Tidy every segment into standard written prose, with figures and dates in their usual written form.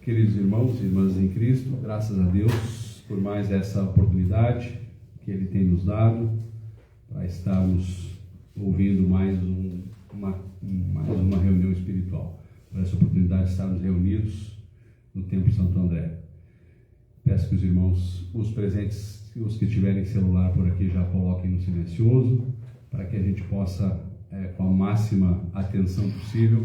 Queridos irmãos e irmãs em Cristo, graças a Deus por mais essa oportunidade que Ele tem nos dado para estarmos ouvindo mais uma reunião espiritual, por essa oportunidade de estarmos reunidos no Templo Santo André. Peço que os irmãos, os presentes, os que tiverem celular por aqui, já coloquem no silencioso, para que a gente possa, com a máxima atenção possível,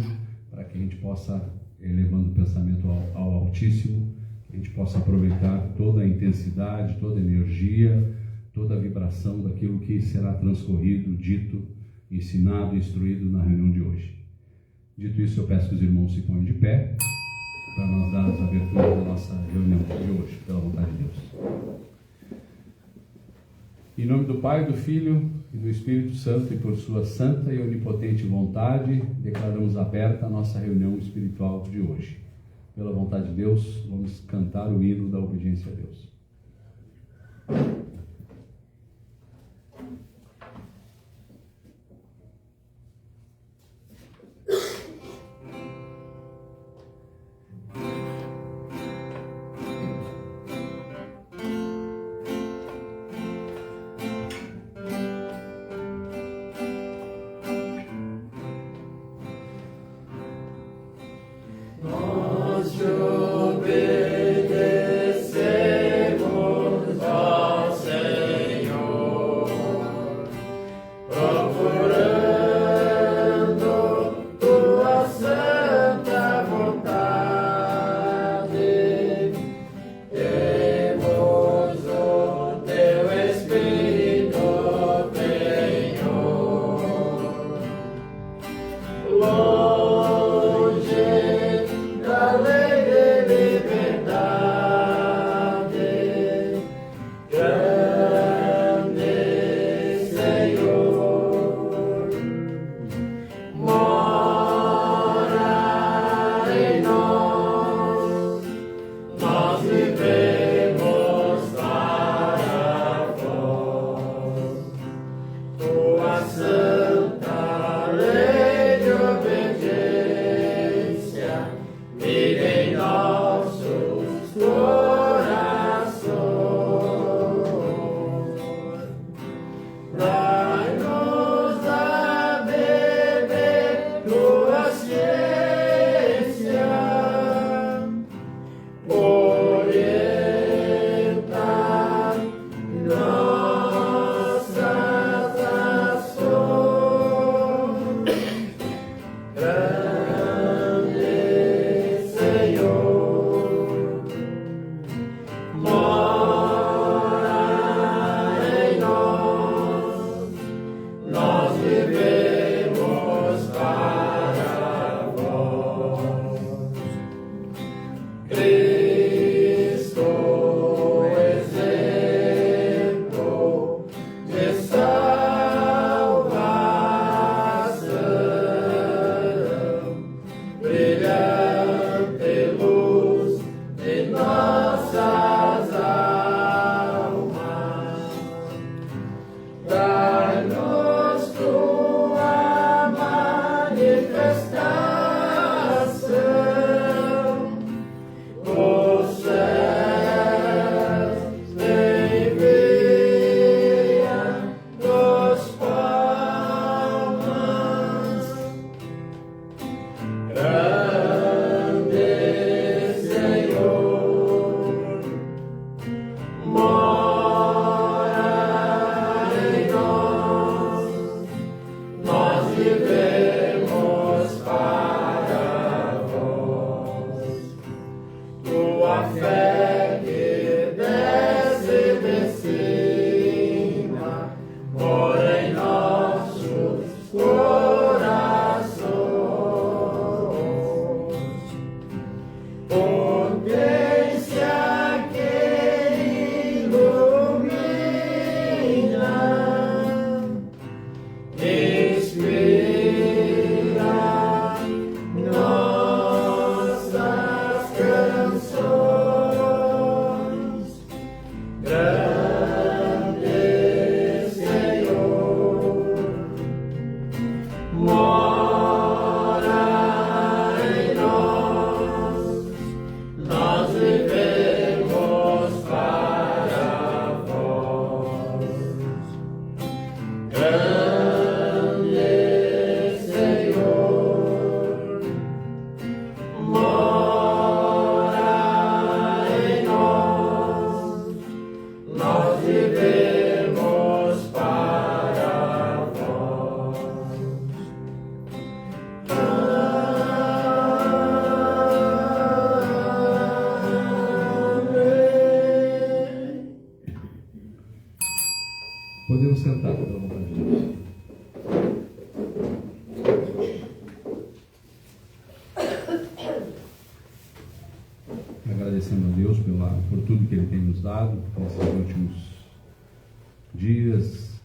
para que a gente possa, elevando o pensamento ao Altíssimo, que a gente possa aproveitar toda a intensidade, toda a energia, toda a vibração daquilo que será transcorrido, dito, ensinado e instruído na reunião de hoje. Dito isso, eu peço que os irmãos se ponham de pé, para nós darmos a abertura da nossa reunião de hoje, pela vontade de Deus. Em nome do Pai, do Filho e do Espírito Santo, e por sua santa e onipotente vontade, declaramos aberta a nossa reunião espiritual de hoje. Pela vontade de Deus, vamos cantar o hino da obediência a Deus. Podemos sentar, pela vontade de Deus. Agradecendo a Deus por tudo que Ele tem nos dado nesses últimos dias,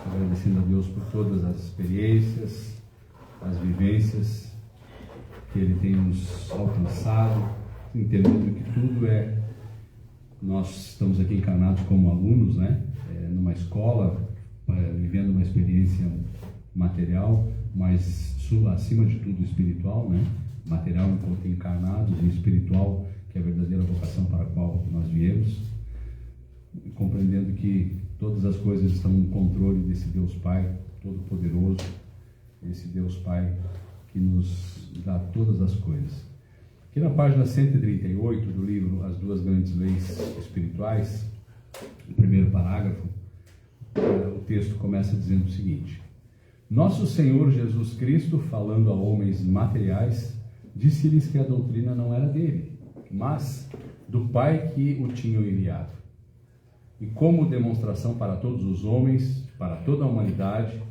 agradecendo a Deus por todas as experiências, as vivências que Ele tem nos alcançado, entendendo que tudo nós estamos aqui encarnados como alunos, né? Numa escola, vivendo uma experiência material, mas acima de tudo espiritual, né? Material enquanto encarnados e espiritual, que é a verdadeira vocação para a qual nós viemos, compreendendo que todas as coisas estão no controle desse Deus Pai Todo-Poderoso, esse Deus Pai que nos dá todas as coisas. Aqui na página 138 do livro As Duas Grandes Leis Espirituais, no primeiro parágrafo, o texto começa dizendo o seguinte: Nosso Senhor Jesus Cristo, falando a homens materiais, disse-lhes que a doutrina não era dele, mas do Pai que o tinha enviado. E como demonstração para todos os homens, para toda a humanidade,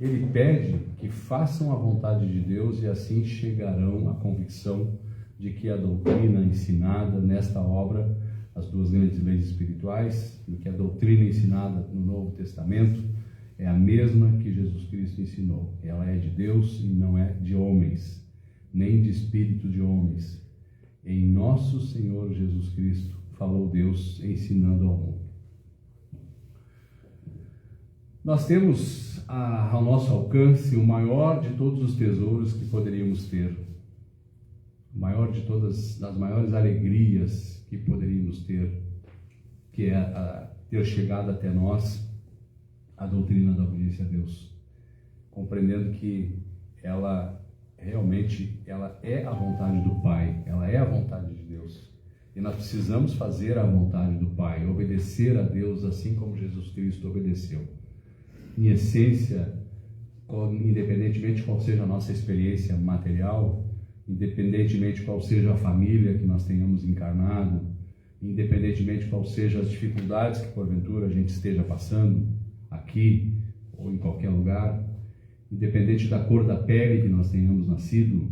ele pede que façam a vontade de Deus e assim chegarão à convicção de que a doutrina ensinada nesta obra, as duas grandes leis espirituais, e que a doutrina ensinada no Novo Testamento é a mesma que Jesus Cristo ensinou. Ela é de Deus e não é de homens, nem de espírito de homens. Em nosso Senhor Jesus Cristo falou Deus ensinando ao mundo. Nós temos ao nosso alcance o maior de todos os tesouros que poderíamos ter, o maior de todas as maiores alegrias que poderíamos ter, que é ter chegado até nós a doutrina da obediência a Deus, compreendendo que ela realmente é a vontade do Pai, ela é a vontade de Deus, e nós precisamos fazer a vontade do Pai, obedecer a Deus assim como Jesus Cristo obedeceu. Em essência, independentemente de qual seja a nossa experiência material, independentemente de qual seja a família que nós tenhamos encarnado, independentemente de qual sejam as dificuldades que porventura a gente esteja passando aqui ou em qualquer lugar, independente da cor da pele que nós tenhamos nascido,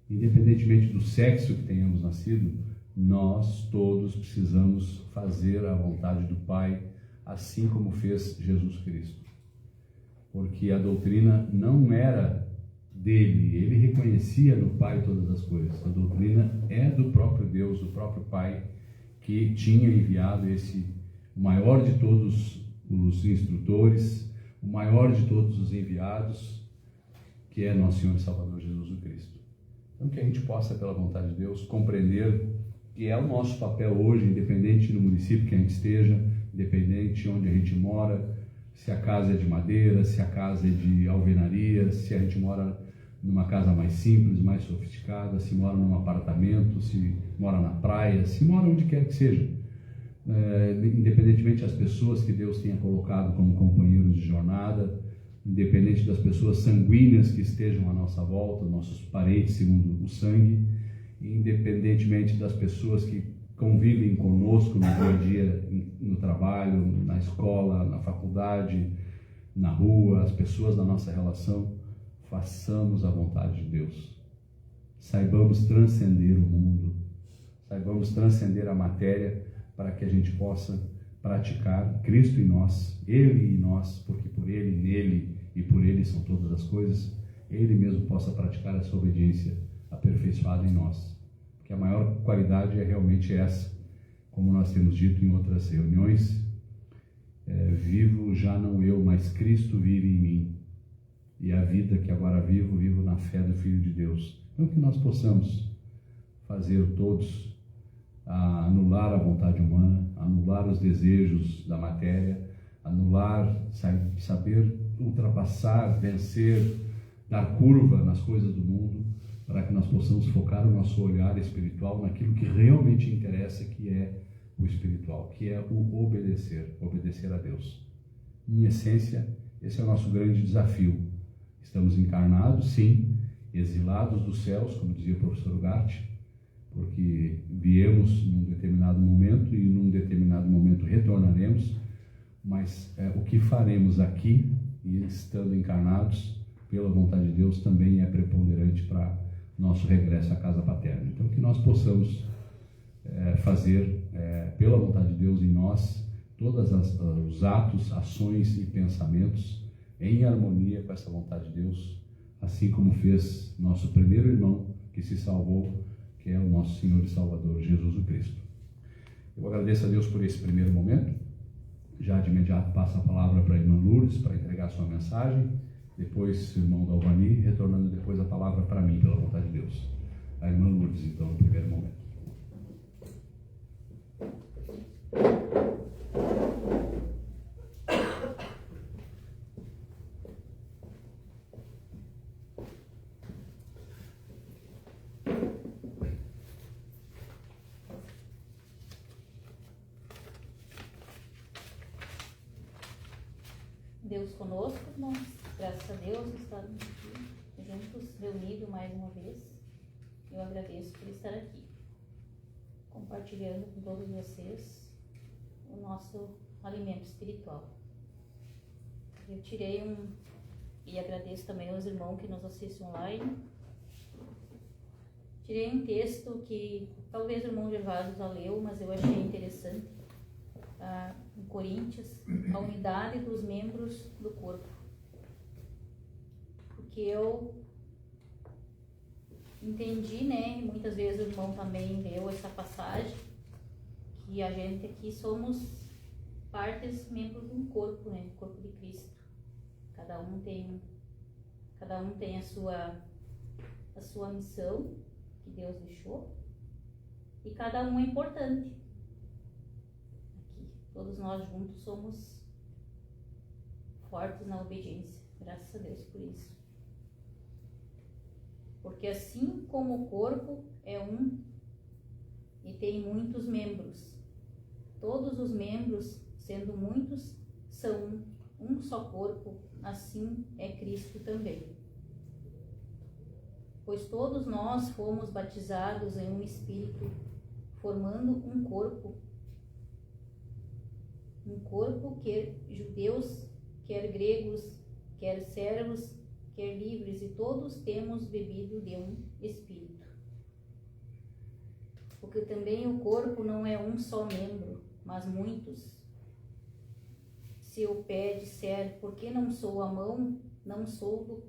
independentemente do sexo que tenhamos nascido, nós todos precisamos fazer a vontade do Pai, assim como fez Jesus Cristo. Porque a doutrina não era dele, ele reconhecia no Pai todas as coisas. A doutrina é do próprio Deus, do próprio Pai, que tinha enviado o maior de todos os instrutores, o maior de todos os enviados, que é nosso Senhor e Salvador Jesus Cristo. Então que a gente possa, pela vontade de Deus, compreender que é o nosso papel hoje, independente do município que a gente esteja, independente de onde a gente mora, se a casa é de madeira, se a casa é de alvenaria, se a gente mora numa casa mais simples, mais sofisticada, se mora num apartamento, se mora na praia, se mora onde quer que seja. Independentemente das pessoas que Deus tenha colocado como companheiros de jornada, independente das pessoas sanguíneas que estejam à nossa volta, nossos parentes segundo o sangue, independentemente das pessoas que convivem conosco no dia a dia, no trabalho, na escola, na faculdade, na rua, as pessoas da nossa relação, façamos a vontade de Deus. Saibamos transcender o mundo, saibamos transcender a matéria, para que a gente possa praticar Cristo em nós, Ele em nós, porque por Ele, nele e por Ele são todas as coisas, Ele mesmo possa praticar essa obediência aperfeiçoada em nós. Porque a maior qualidade é realmente essa, como nós temos dito em outras reuniões, vivo já não eu, mas Cristo vive em mim. E a vida que agora vivo, vivo na fé do Filho de Deus. Então que nós possamos fazer todos a anular a vontade humana, anular os desejos da matéria, anular, saber ultrapassar, vencer, dar curva nas coisas do mundo, para que nós possamos focar o nosso olhar espiritual naquilo que realmente interessa, que é o espiritual, que é o obedecer a Deus. Em essência, esse é o nosso grande desafio. Estamos encarnados, sim, exilados dos céus, como dizia o professor Ugarte, porque viemos num determinado momento e num determinado momento retornaremos, mas o que faremos aqui, e estando encarnados, pela vontade de Deus, também é preponderante para nosso regresso à casa paterna. Então, que nós possamos fazer, pela vontade de Deus em nós, todos os atos, ações e pensamentos em harmonia com essa vontade de Deus, assim como fez nosso primeiro irmão que se salvou, que é o nosso Senhor e Salvador Jesus Cristo. Eu agradeço a Deus por esse primeiro momento. Já de imediato passo a palavra para a irmã Lourdes para entregar sua mensagem, depois o irmão Dalvani, retornando depois a palavra para mim, pela vontade de Deus. A irmã Lourdes, então, no primeiro momento. Deus conosco, irmãos, graças a Deus estamos aqui juntos, reunidos mais uma vez. Eu agradeço por estar aqui, compartilhando com todos vocês o nosso alimento espiritual. Eu tirei e agradeço também aos irmãos que nos assistem online. Tirei um texto que talvez o irmão Gervásio já leu, mas eu achei interessante. Em Coríntios, a unidade dos membros do corpo. Porque eu entendi, né, muitas vezes o irmão também leu essa passagem, que a gente aqui somos partes, membros de um corpo, né, do corpo de Cristo. Cada um tem a sua missão que Deus deixou, e cada um é importante. Todos nós juntos somos fortes na obediência, graças a Deus por isso. Porque assim como o corpo é um e tem muitos membros, todos os membros, sendo muitos, são um só corpo, assim é Cristo também. Pois todos nós fomos batizados em um Espírito, formando um corpo, quer judeus, quer gregos, quer servos, quer livres, e todos temos bebido de um Espírito. Porque também o corpo não é um só membro, mas muitos. Se o pé disser, porque não sou a mão, não sou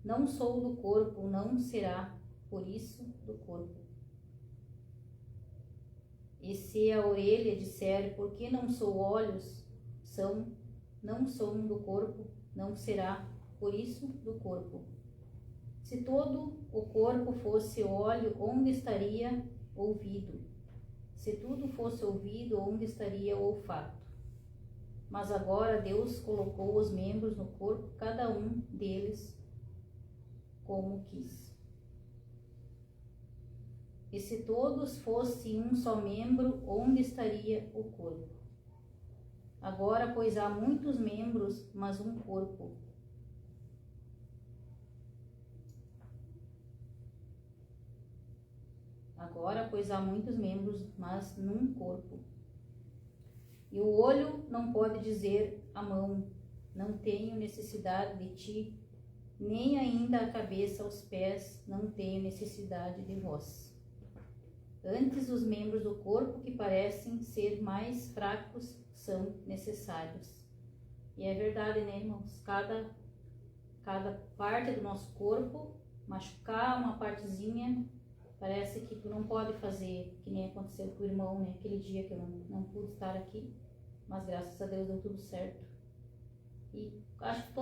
do corpo, não será, por isso, do corpo. E se a orelha disser, porque não sou olhos, não sou do corpo, não será, por isso, do corpo. Se todo o corpo fosse olho, onde estaria ouvido? Se tudo fosse ouvido, onde estaria o olfato? Mas agora Deus colocou os membros no corpo, cada um deles como quis. E se todos fossem um só membro, onde estaria o corpo? Agora, pois há muitos membros, mas um corpo. Agora, pois há muitos membros, mas num corpo. E o olho não pode dizer à mão, não tenho necessidade de ti, nem ainda a cabeça aos pés, não tenho necessidade de vós. Antes, os membros do corpo que parecem ser mais fracos são necessários. E é verdade, né, irmãos? Cada parte do nosso corpo, machucar uma partezinha, parece que tu não pode fazer, que nem aconteceu com o irmão, né? Aquele dia que eu não pude estar aqui, mas graças a Deus deu tudo certo. E acho que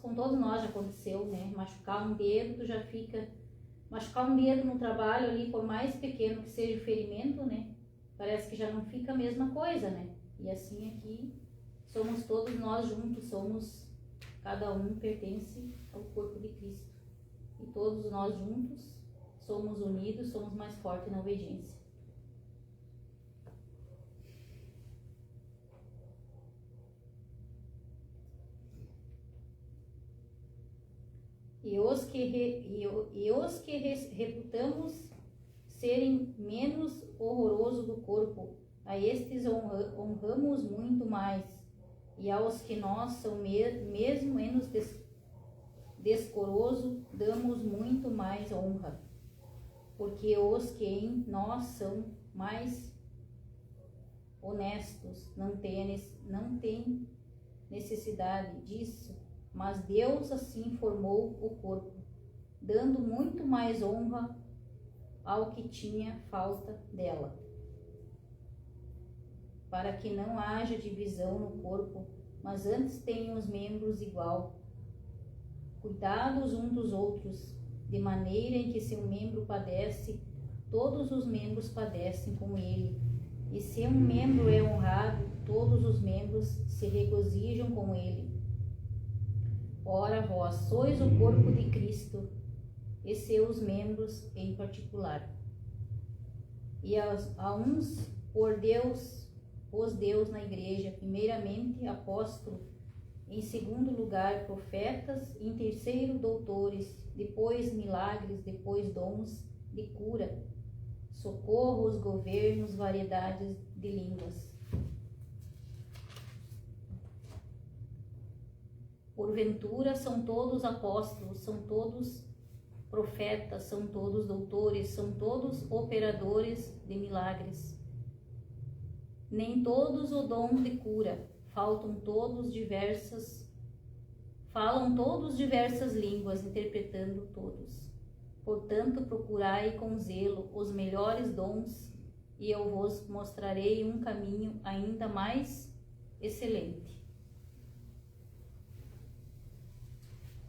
com todos nós já aconteceu, né? Machucar um dedo, tu já fica... Machucar um dedo no trabalho ali, por mais pequeno que seja o ferimento, né? Parece que já não fica a mesma coisa, né? E assim aqui, somos todos nós juntos, cada um pertence ao corpo de Cristo. E todos nós juntos somos unidos, somos mais fortes na obediência. E os que reputamos serem menos horrorosos do corpo, a estes honramos muito mais, e aos que nós são mesmo menos descoroso, damos muito mais honra, porque os que em nós são mais honestos não têm necessidade disso, mas Deus assim formou o corpo, dando muito mais honra ao que tinha falta dela, para que não haja divisão no corpo, mas antes tenham os membros igual, cuidados uns dos outros, de maneira em que se um membro padece, todos os membros padecem com ele, e se um membro é honrado, todos os membros se regozijam com ele. Ora, vós sois o corpo de Cristo, e seus membros em particular. E a uns por Deus, pôs Deus na igreja, primeiramente apóstolo, em segundo lugar profetas, em terceiro doutores, depois milagres, depois dons de cura, socorros, governos, variedades de línguas. Porventura são todos apóstolos, são todos profetas, são todos doutores, são todos operadores de milagres. Nem todos o dom de cura, falam todos diversas línguas, interpretando todos. Portanto, procurai com zelo os melhores dons, e eu vos mostrarei um caminho ainda mais excelente.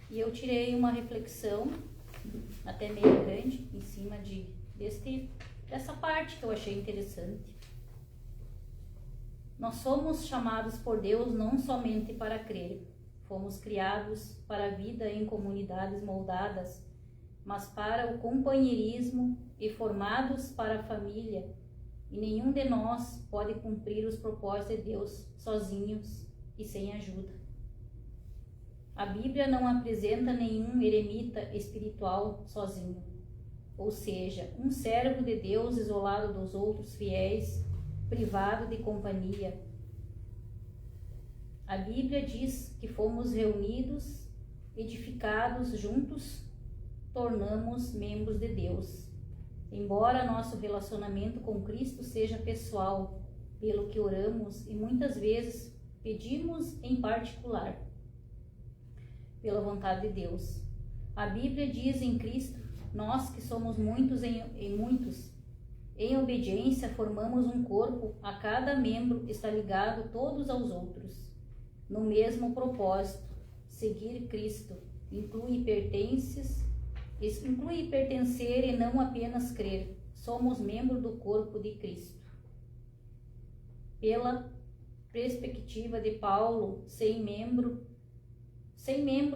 E eu tirei uma reflexão, até meio grande, em cima dessa parte que eu achei interessante. Nós somos chamados por Deus não somente para crer, fomos criados para a vida em comunidades moldadas, mas para o companheirismo e formados para a família, e nenhum de nós pode cumprir os propósitos de Deus sozinhos e sem ajuda. A Bíblia não apresenta nenhum eremita espiritual sozinho, ou seja, um servo de Deus isolado dos outros fiéis, privado de companhia. A Bíblia diz que fomos reunidos, edificados juntos, tornamos membros de Deus. Embora nosso relacionamento com Cristo seja pessoal, pelo que oramos e muitas vezes pedimos em particular, pela vontade de Deus. A Bíblia diz em Cristo, nós que somos muitos em obediência formamos um corpo, a cada membro está ligado todos aos outros, no mesmo propósito, seguir Cristo, inclui pertencer e não apenas crer, somos membros do corpo de Cristo. Pela perspectiva de Paulo, sem membro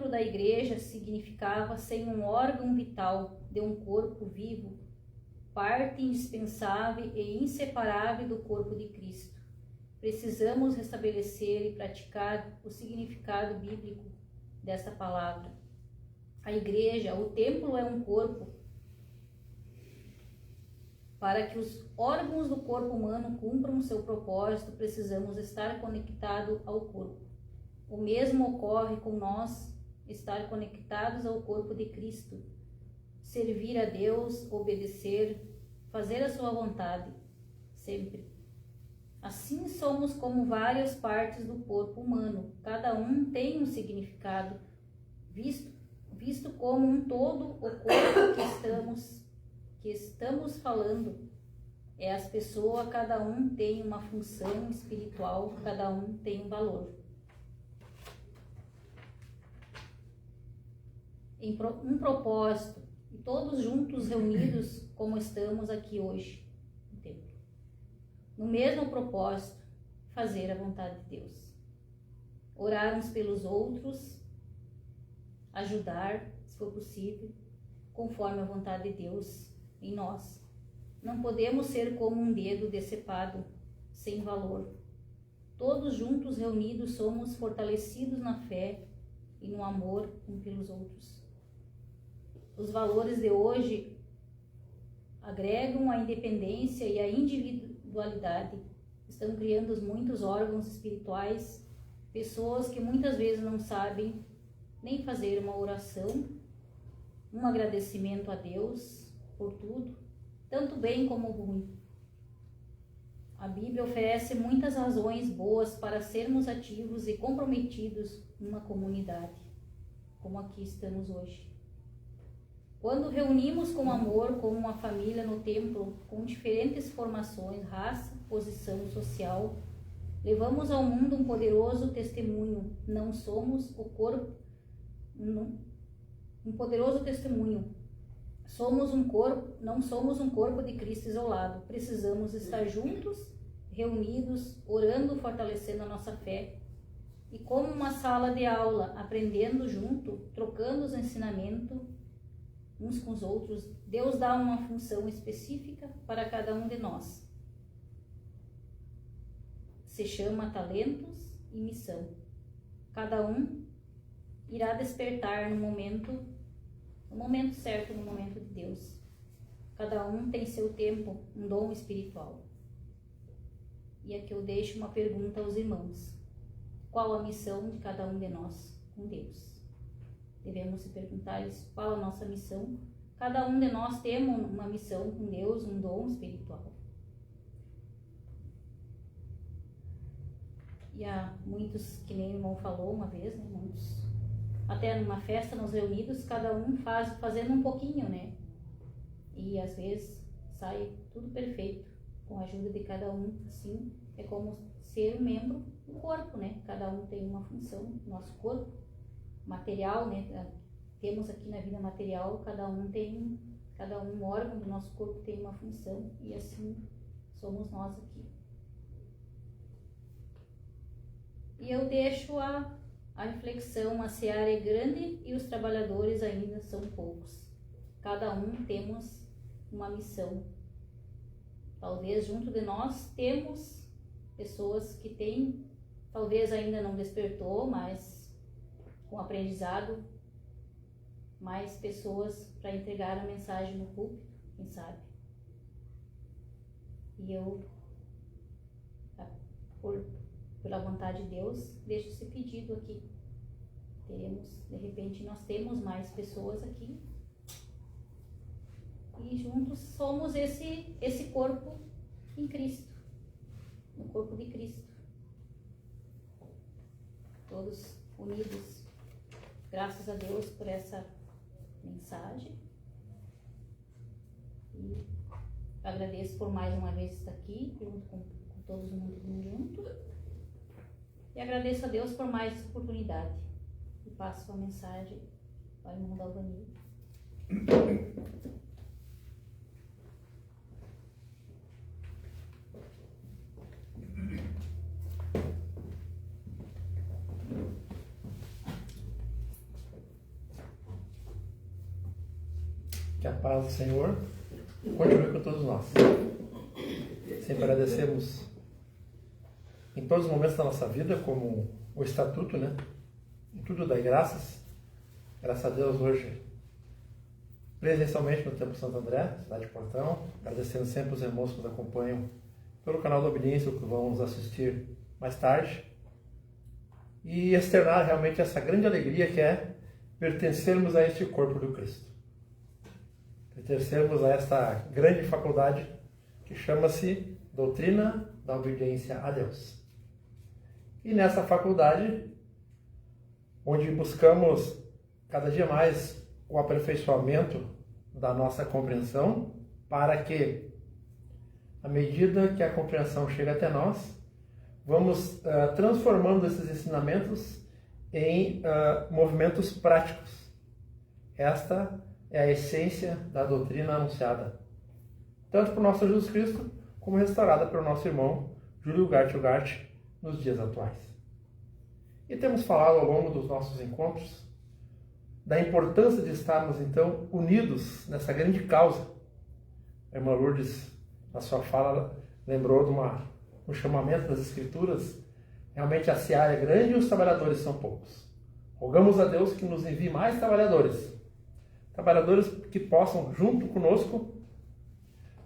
da igreja significava sem um órgão vital de um corpo vivo, parte indispensável e inseparável do corpo de Cristo. Precisamos restabelecer e praticar o significado bíblico dessa palavra. A igreja, o templo é um corpo. Para que os órgãos do corpo humano cumpram seu propósito, precisamos estar conectados ao corpo. O mesmo ocorre com nós, estar conectados ao corpo de Cristo, servir a Deus, obedecer, fazer a sua vontade, sempre. Assim somos como várias partes do corpo humano, cada um tem um significado, visto como um todo. O corpo que estamos falando é as pessoas, cada um tem uma função espiritual, cada um tem um valor. Em um propósito, e todos juntos reunidos como estamos aqui hoje, no templo. No mesmo propósito, fazer a vontade de Deus. Orar uns pelos outros, ajudar, se for possível, conforme a vontade de Deus em nós. Não podemos ser como um dedo decepado, sem valor. Todos juntos reunidos somos fortalecidos na fé e no amor uns pelos outros. Os valores de hoje agregam a independência e a individualidade. Estão criando muitos órgãos espirituais pessoas que muitas vezes não sabem nem fazer uma oração, um agradecimento a Deus por tudo, tanto bem como ruim. A Bíblia oferece muitas razões boas para sermos ativos e comprometidos numa comunidade, como aqui estamos hoje. Quando reunimos com amor, como uma família no templo, com diferentes formações, raça, posição social, levamos ao mundo um poderoso testemunho. Não somos o corpo, um poderoso testemunho. Somos um corpo, não somos um corpo de Cristo isolado. Precisamos estar juntos, reunidos, orando, fortalecendo a nossa fé. E como uma sala de aula, aprendendo junto, trocando os ensinamentos uns com os outros, Deus dá uma função específica para cada um de nós. Se chama talentos e missão. Cada um irá despertar no momento certo, no momento de Deus. Cada um tem seu tempo, um dom espiritual. E aqui eu deixo uma pergunta aos irmãos. Qual a missão de cada um de nós com Deus? Devemos se perguntar isso. Qual a nossa missão? Cada um de nós temos uma missão com Deus, um dom espiritual. E há muitos, que nem o irmão falou uma vez, né? Muitos, até numa festa, nos reunidos, cada um fazendo um pouquinho, né? E às vezes sai tudo perfeito, com a ajuda de cada um. Assim, é como ser um membro do corpo, né? Cada um tem uma função, nosso corpo material, né? Temos aqui na vida material, cada um órgão do nosso corpo tem uma função, e assim somos nós aqui. E eu deixo a reflexão: a seara é grande e os trabalhadores ainda são poucos. Cada um temos uma missão. Talvez junto de nós temos pessoas que têm, talvez ainda não despertou, mas com aprendizado, mais pessoas para entregar a mensagem no púlpito, quem sabe. E eu, pela vontade de Deus, deixo esse pedido aqui. De repente nós temos mais pessoas aqui, e juntos somos esse corpo em Cristo, no corpo de Cristo, todos unidos. Graças a Deus por essa mensagem, e agradeço por mais uma vez estar aqui junto com todos mundo junto, e agradeço a Deus por mais essa oportunidade, e passo a mensagem para o irmão Dalvanil. Que a paz do Senhor continue com todos nós. Sempre agradecemos em todos os momentos da nossa vida, como o estatuto, né? Em tudo dai graças. Graças a Deus hoje, presencialmente no Templo Santo André, cidade de Portão, agradecendo sempre os irmãos que nos acompanham pelo canal da Obediência, que vão nos assistir mais tarde, e externar realmente essa grande alegria que é pertencermos a este corpo do Cristo. Pertencermos a esta grande faculdade que chama-se Doutrina da Obediência a Deus. E nessa faculdade, onde buscamos cada dia mais o aperfeiçoamento da nossa compreensão, para que, à medida que a compreensão chega até nós, vamos transformando esses ensinamentos em movimentos práticos. Esta é a essência da doutrina anunciada, tanto por nosso Jesus Cristo, como restaurada pelo nosso irmão Júlio Ugarte nos dias atuais. E temos falado ao longo dos nossos encontros da importância de estarmos, então, unidos nessa grande causa. A irmã Lourdes, na sua fala, lembrou de um chamamento das Escrituras. Realmente a seara é grande e os trabalhadores são poucos. Rogamos a Deus que nos envie mais trabalhadores que possam, junto conosco,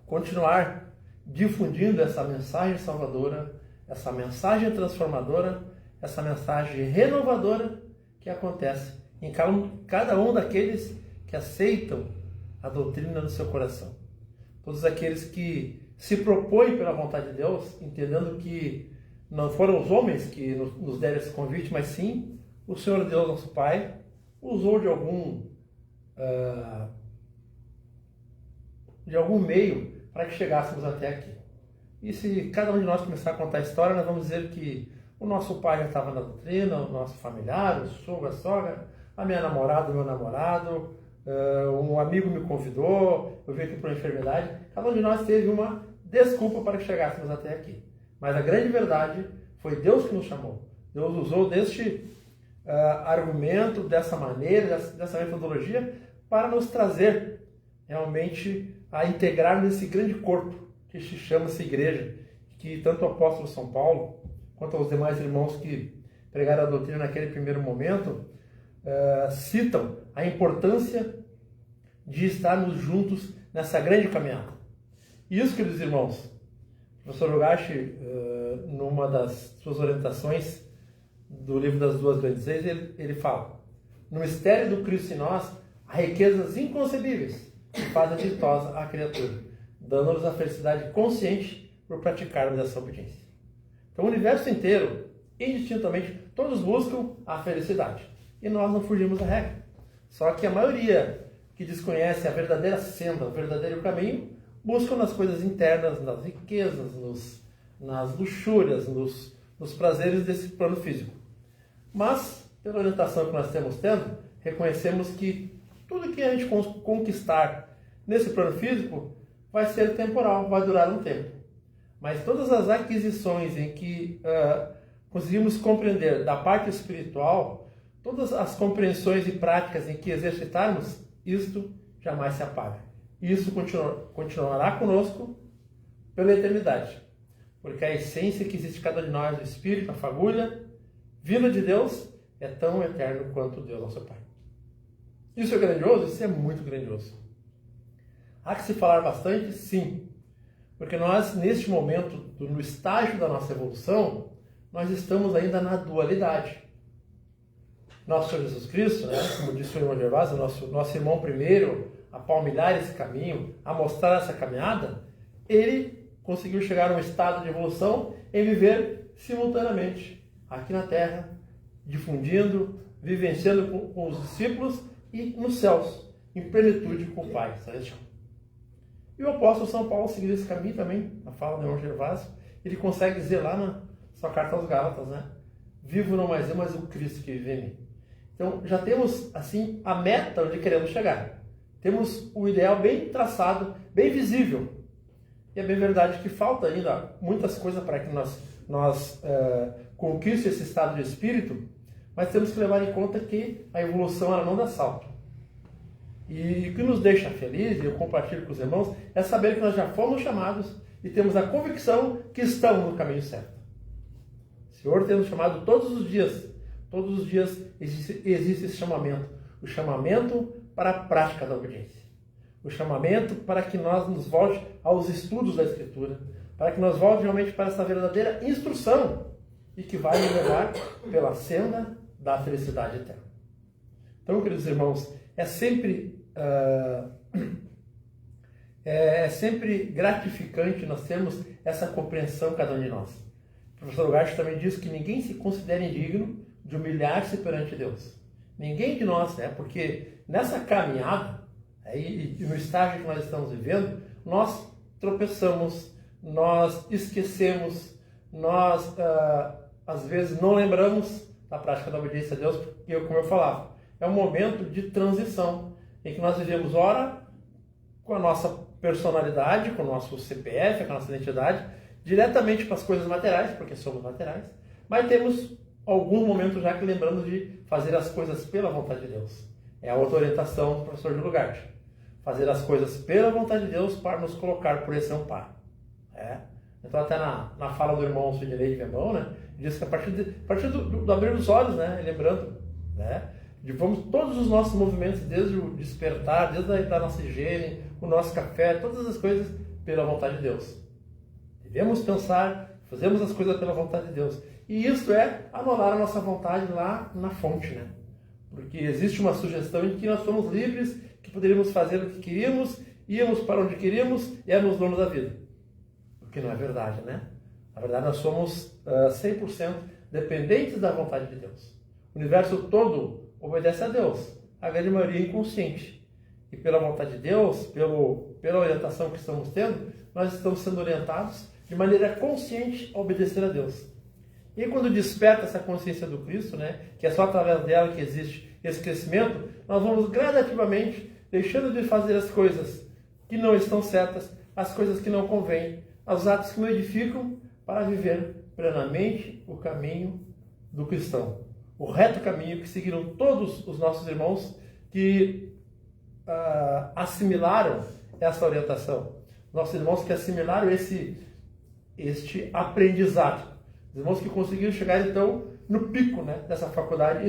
continuar difundindo essa mensagem salvadora, essa mensagem transformadora, essa mensagem renovadora que acontece em cada um daqueles que aceitam a doutrina no seu coração. Todos aqueles que se propõem pela vontade de Deus, entendendo que não foram os homens que nos deram esse convite, mas sim o Senhor Deus, nosso Pai, usou de algum meio para que chegássemos até aqui. E se cada um de nós começar a contar a história, nós vamos dizer que o nosso pai já estava na doutrina, o nosso familiar, o sogro, a sogra, a minha namorada, o meu namorado, um amigo me convidou, eu vim aqui por uma enfermidade. Cada um de nós teve uma desculpa para que chegássemos até aqui. Mas a grande verdade foi Deus que nos chamou. Deus usou deste argumento, dessa maneira, dessa metodologia, para nos trazer realmente a integrar nesse grande corpo que se chama-se igreja, que tanto o apóstolo São Paulo, quanto aos demais irmãos que pregaram a doutrina naquele primeiro momento, citam a importância de estarmos juntos nessa grande caminhada. E isso, queridos irmãos, o professor Ugashi, numa das suas orientações do livro das Duas Grandes Leis, ele fala: no mistério do Cristo em nós, há riquezas inconcebíveis que fazem ditosa a criatura, dando-nos a felicidade consciente por praticarmos essa obediência. Então, o universo inteiro, indistintamente, todos buscam a felicidade. E nós não fugimos da regra. Só que a maioria que desconhece a verdadeira senda, o verdadeiro caminho, buscam nas coisas internas, nas riquezas, nas luxúrias, nos prazeres desse plano físico. Mas, pela orientação que nós estamos tendo, reconhecemos que tudo que a gente conquistar nesse plano físico vai ser temporal, vai durar um tempo. Mas todas as aquisições em que conseguimos compreender da parte espiritual, todas as compreensões e práticas em que exercitarmos, isto jamais se apaga. Isso continuará conosco pela eternidade. Porque a essência que existe em cada um de nós, o Espírito, a fagulha, vinda de Deus, é tão eterno quanto Deus, nosso Pai. Isso é grandioso? Isso é muito grandioso. Há que se falar bastante? Sim. Porque nós, neste momento, no estágio da nossa evolução, nós estamos ainda na dualidade. Nosso Senhor Jesus Cristo, né, como disse o irmão Gervásio, nosso irmão primeiro, a palmilhar esse caminho, a mostrar essa caminhada, ele conseguiu chegar a um estado de evolução em viver simultaneamente aqui na Terra, difundindo, vivenciando com os discípulos e nos céus, em plenitude com o Pai Celestial. E o apóstolo São Paulo seguiu esse caminho também, na fala do irmão Gervásio. Ele consegue dizer lá na sua carta aos Gálatas, né? Vivo não mais eu, mas o Cristo que vive em mim. Então, já temos, assim, a meta onde queremos chegar. Temos o ideal bem traçado, bem visível. E é bem verdade que falta ainda muitas coisas para que nós conquistemos esse estado de espírito, mas temos que levar em conta que a evolução ela não dá salto. E o que nos deixa felizes, e eu compartilho com os irmãos, é saber que nós já fomos chamados e temos a convicção que estamos no caminho certo. O Senhor tem nos chamado todos os dias existe esse chamamento. O chamamento para a prática da obediência. O chamamento para que nós nos volte aos estudos da Escritura, para que nós volte realmente para essa verdadeira instrução e que vai nos levar pela senda da felicidade eterna. Então, queridos irmãos, é sempre gratificante nós termos essa compreensão, cada um de nós. O professor Ugashi também diz que ninguém se considera indigno de humilhar-se perante Deus. Ninguém de nós, né? Porque nessa caminhada, e no estágio que nós estamos vivendo, nós tropeçamos, nós esquecemos, nós às vezes não lembramos da prática da obediência a Deus, porque, como eu falava, é um momento de transição, em que nós vivemos, ora, com a nossa personalidade, com o nosso CPF, com a nossa identidade, diretamente para as coisas materiais, porque somos materiais, mas temos alguns momentos já que lembramos de fazer as coisas pela vontade de Deus. É a outra orientação do professor Júlio Gatti. Fazer as coisas pela vontade de Deus para nos colocar por esse amparo. Então, até na fala do irmão Sidney de Vembão, né, diz que a partir do abrir dos olhos, né, lembrando, né, vamos todos os nossos movimentos, desde o despertar, desde a nossa higiene, o nosso café, todas as coisas pela vontade de Deus. Devemos pensar, fazemos as coisas pela vontade de Deus. E isso é anular a nossa vontade lá na fonte, né? Porque existe uma sugestão de que nós somos livres, que poderíamos fazer o que queríamos, íamos para onde queríamos e éramos donos da vida. O que não é verdade, né? Na verdade, nós somos 100% dependentes da vontade de Deus. O universo todo obedece a Deus, a grande maioria inconsciente. E pela vontade de Deus, pela orientação que estamos tendo, nós estamos sendo orientados de maneira consciente a obedecer a Deus. E quando desperta essa consciência do Cristo, né, que é só através dela que existe esse crescimento, nós vamos gradativamente deixando de fazer as coisas que não estão certas, as coisas que não convêm, os atos que não edificam, para viver plenamente o caminho do cristão. O reto caminho que seguiram todos os nossos irmãos que assimilaram essa orientação. Nossos irmãos que assimilaram este aprendizado. Os irmãos que conseguiram chegar, então, no pico, né, dessa faculdade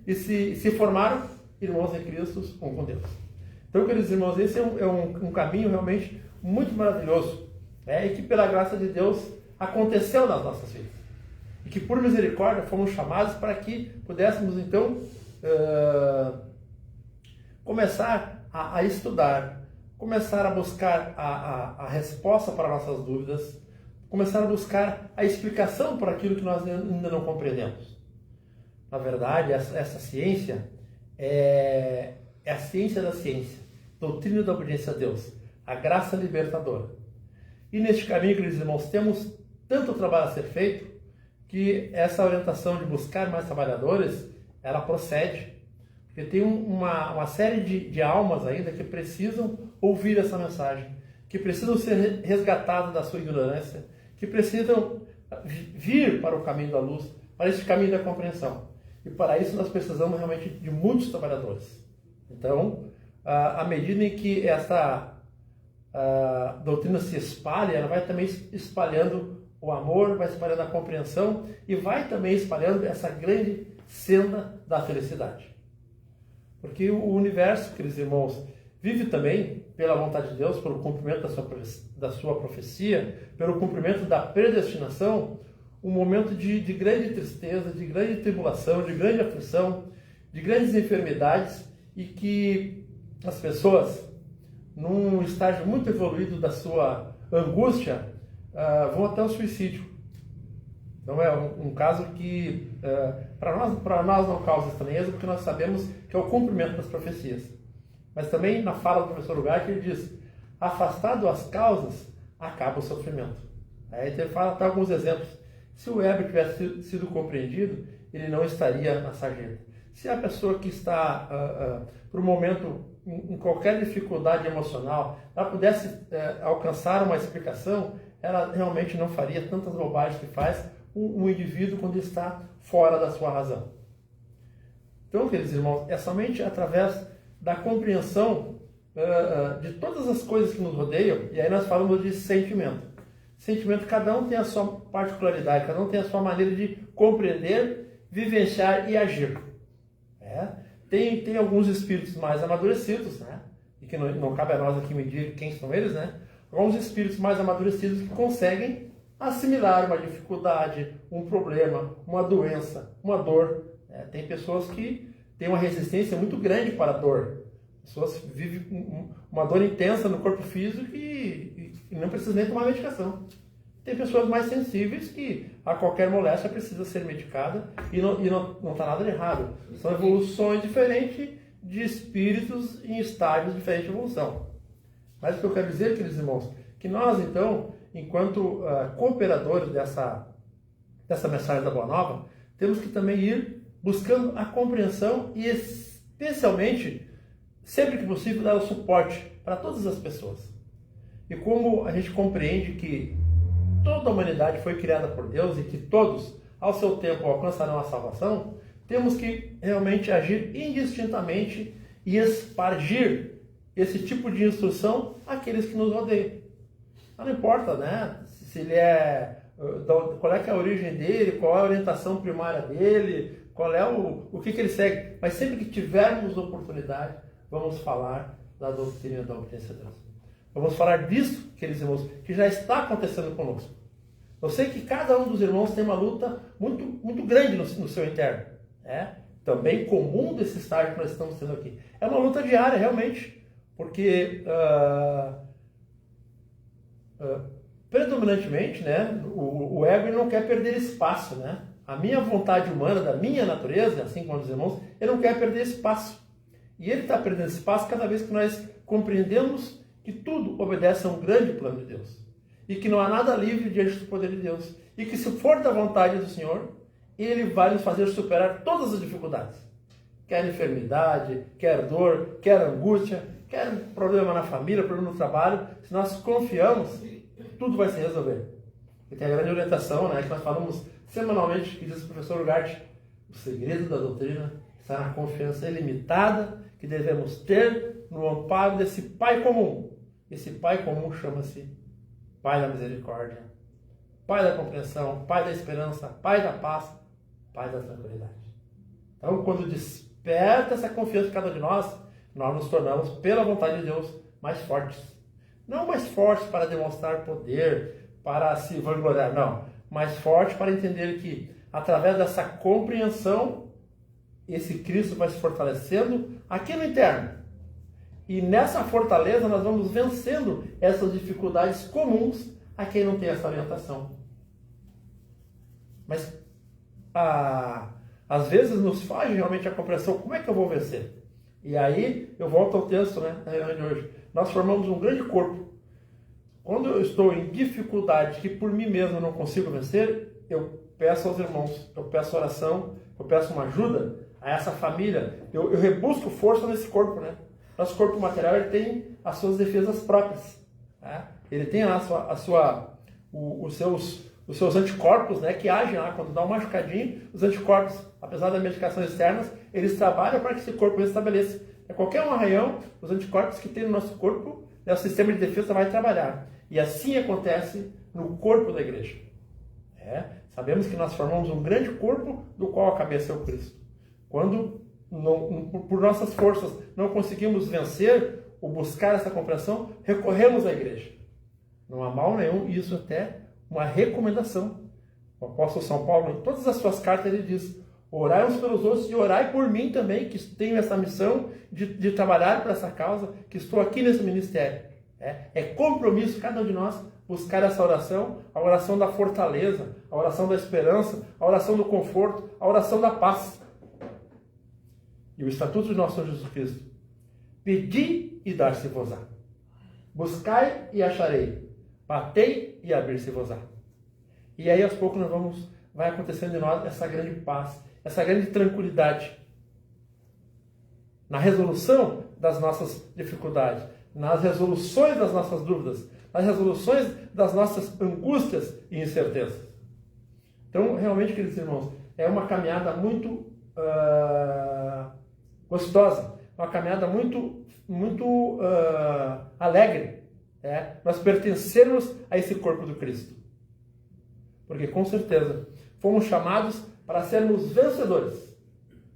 e se formaram irmãos em Cristo, um com Deus. Então, queridos irmãos, esse é um caminho realmente muito maravilhoso, né, e que, pela graça de Deus, aconteceu nas nossas vidas. E que, por misericórdia, fomos chamados para que pudéssemos, então, começar a estudar, começar a buscar a resposta para nossas dúvidas, começar a buscar a explicação para aquilo que nós ainda não compreendemos. Na verdade, essa ciência é a ciência da ciência, doutrina da obediência a Deus, a graça libertadora. E neste caminho, queridos irmãos, temos tanto trabalho a ser feito que essa orientação de buscar mais trabalhadores, ela procede. Porque tem uma série de almas ainda que precisam ouvir essa mensagem, que precisam ser resgatadas da sua ignorância, que precisam vir para o caminho da luz, para esse caminho da compreensão. E para isso nós precisamos realmente de muitos trabalhadores. Então, à medida em que essa doutrina se espalha, ela vai também espalhando o amor, vai espalhando a compreensão e vai também espalhando essa grande senda da felicidade. Porque o universo, queridos irmãos, vive também pela vontade de Deus, pelo cumprimento da sua profecia, pelo cumprimento da predestinação, um momento de grande tristeza, de grande tribulação, de grande aflição, de grandes enfermidades, e que as pessoas, num estágio muito evoluído da sua angústia, vão até o suicídio. Então é um caso que para nós não causa estranheza, porque nós sabemos que é o cumprimento das profecias. Mas também na fala do professor Ugarte ele diz: afastado as causas, acaba o sofrimento. Aí ele fala até alguns exemplos. Se o Weber tivesse sido compreendido, ele não estaria na sarjeta. Se a pessoa que está, por um momento, em qualquer dificuldade emocional, ela pudesse alcançar uma explicação, ela realmente não faria tantas bobagens que faz um indivíduo quando está fora da sua razão. Então, queridos irmãos, é somente através da compreensão de todas as coisas que nos rodeiam, e aí nós falamos de sentimento. Sentimento, cada um tem a sua particularidade, cada um tem a sua maneira de compreender, vivenciar e agir. Tem alguns espíritos mais amadurecidos, né? E que não cabe a nós aqui medir quem são eles, né? Alguns espíritos mais amadurecidos que conseguem assimilar uma dificuldade, um problema, uma doença, uma dor. Tem pessoas que têm uma resistência muito grande para a dor. Pessoas vivem uma dor intensa no corpo físico e não precisam nem tomar medicação. Tem pessoas mais sensíveis que a qualquer moléstia precisa ser medicada e não está nada de errado. São evoluções diferentes de espíritos em estágios diferentes de evolução. Mas o que eu quero dizer, queridos irmãos, que nós, então, enquanto cooperadores dessa mensagem da Boa Nova, temos que também ir buscando a compreensão e, especialmente, sempre que possível, dar o suporte para todas as pessoas. E como a gente compreende que toda a humanidade foi criada por Deus e que todos, ao seu tempo, alcançarão a salvação, temos que realmente agir indistintamente e espargir esse tipo de instrução àqueles que nos rodeiam. Não importa, né? Se ele qual é que é a origem dele, qual é a orientação primária dele, qual é o que ele segue. Mas sempre que tivermos oportunidade, vamos falar da doutrina da obediência a Deus. Vamos falar disso, queridos irmãos, que já está acontecendo conosco. Eu sei que cada um dos irmãos tem uma luta muito, muito grande no seu interno. Né? Também comum desse estágio que nós estamos tendo aqui. É uma luta diária, realmente, porque predominantemente, né, o ego ele não quer perder espaço. Né? A minha vontade humana, da minha natureza, assim como os irmãos, ele não quer perder espaço. E ele está perdendo espaço cada vez que nós compreendemos que tudo obedece a um grande plano de Deus. E que não há nada livre diante do poder de Deus. E que se for da vontade do Senhor, Ele vai nos fazer superar todas as dificuldades. Quer enfermidade, quer dor, quer angústia, quer problema na família, problema no trabalho. Se nós confiamos, tudo vai se resolver. E tem a grande orientação, né, que nós falamos semanalmente, que diz o professor Ugarte, o segredo da doutrina está na confiança ilimitada que devemos ter no amparo desse Pai comum. Esse Pai comum chama-se Pai da misericórdia, Pai da compreensão, Pai da esperança, Pai da paz, Pai da tranquilidade. Então, quando desperta essa confiança em cada um de nós, nós nos tornamos, pela vontade de Deus, mais fortes. Não mais fortes para demonstrar poder, para se vangloriar, não. Mais fortes para entender que, através dessa compreensão, esse Cristo vai se fortalecendo aqui no interno. E nessa fortaleza nós vamos vencendo essas dificuldades comuns a quem não tem essa orientação. Mas às vezes nos faz realmente a compreensão, como é que eu vou vencer? E aí eu volto ao texto, né, da reunião de hoje. Nós formamos um grande corpo. Quando eu estou em dificuldade que por mim mesmo eu não consigo vencer, eu peço aos irmãos, eu peço oração, eu peço uma ajuda a essa família. Eu rebusco força nesse corpo, né? Nosso corpo material ele tem as suas defesas próprias. Né? Ele tem os seus anticorpos, né, que agem lá quando dá um machucadinho. Os anticorpos, apesar das medicações externas, eles trabalham para que esse corpo restabeleça. Qualquer um arranhão, os anticorpos que tem no nosso corpo, né, o sistema de defesa vai trabalhar. E assim acontece no corpo da igreja. Sabemos que nós formamos um grande corpo do qual a cabeça é o Cristo. Quando, por nossas forças, não conseguimos vencer ou buscar essa compreensão, recorremos à igreja. Não há mal nenhum, e isso até uma recomendação. O apóstolo São Paulo, em todas as suas cartas, ele diz: orai uns pelos outros e orai por mim também, que tenho essa missão de trabalhar para essa causa, que estou aqui nesse ministério. É compromisso, cada um de nós, buscar essa oração, a oração da fortaleza, a oração da esperança, a oração do conforto, a oração da paz. E o estatuto de nosso Senhor Jesus Cristo: pedi e dar-se-vos-á. Buscai e acharei. Batei e abrir-se-vos-á. E aí aos poucos vai acontecendo em nós essa grande paz, essa grande tranquilidade. Na resolução das nossas dificuldades, nas resoluções das nossas dúvidas, nas resoluções das nossas angústias e incertezas. Então, realmente, queridos irmãos, é uma caminhada muito gostosa, uma caminhada muito alegre. Nós pertencermos a esse corpo do Cristo. Porque, com certeza, fomos chamados para sermos vencedores.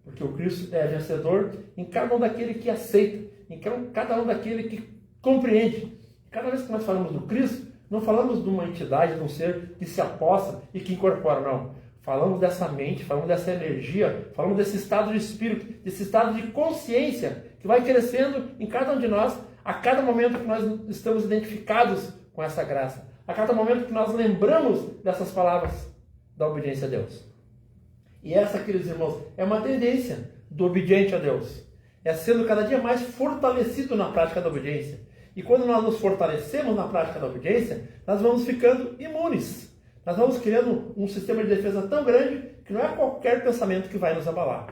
Porque o Cristo é vencedor em cada um daquele que aceita, em cada um daquele que compreende. Cada vez que nós falamos do Cristo, não falamos de uma entidade, de um ser que se aposta e que incorpora, não. Falamos dessa mente, falamos dessa energia, falamos desse estado de espírito, desse estado de consciência que vai crescendo em cada um de nós, a cada momento que nós estamos identificados com essa graça, a cada momento que nós lembramos dessas palavras da obediência a Deus. E essa, queridos irmãos, é uma tendência do obediente a Deus. É sendo cada dia mais fortalecido na prática da obediência. E quando nós nos fortalecemos na prática da obediência, nós vamos ficando imunes. Nós vamos criando um sistema de defesa tão grande que não é qualquer pensamento que vai nos abalar.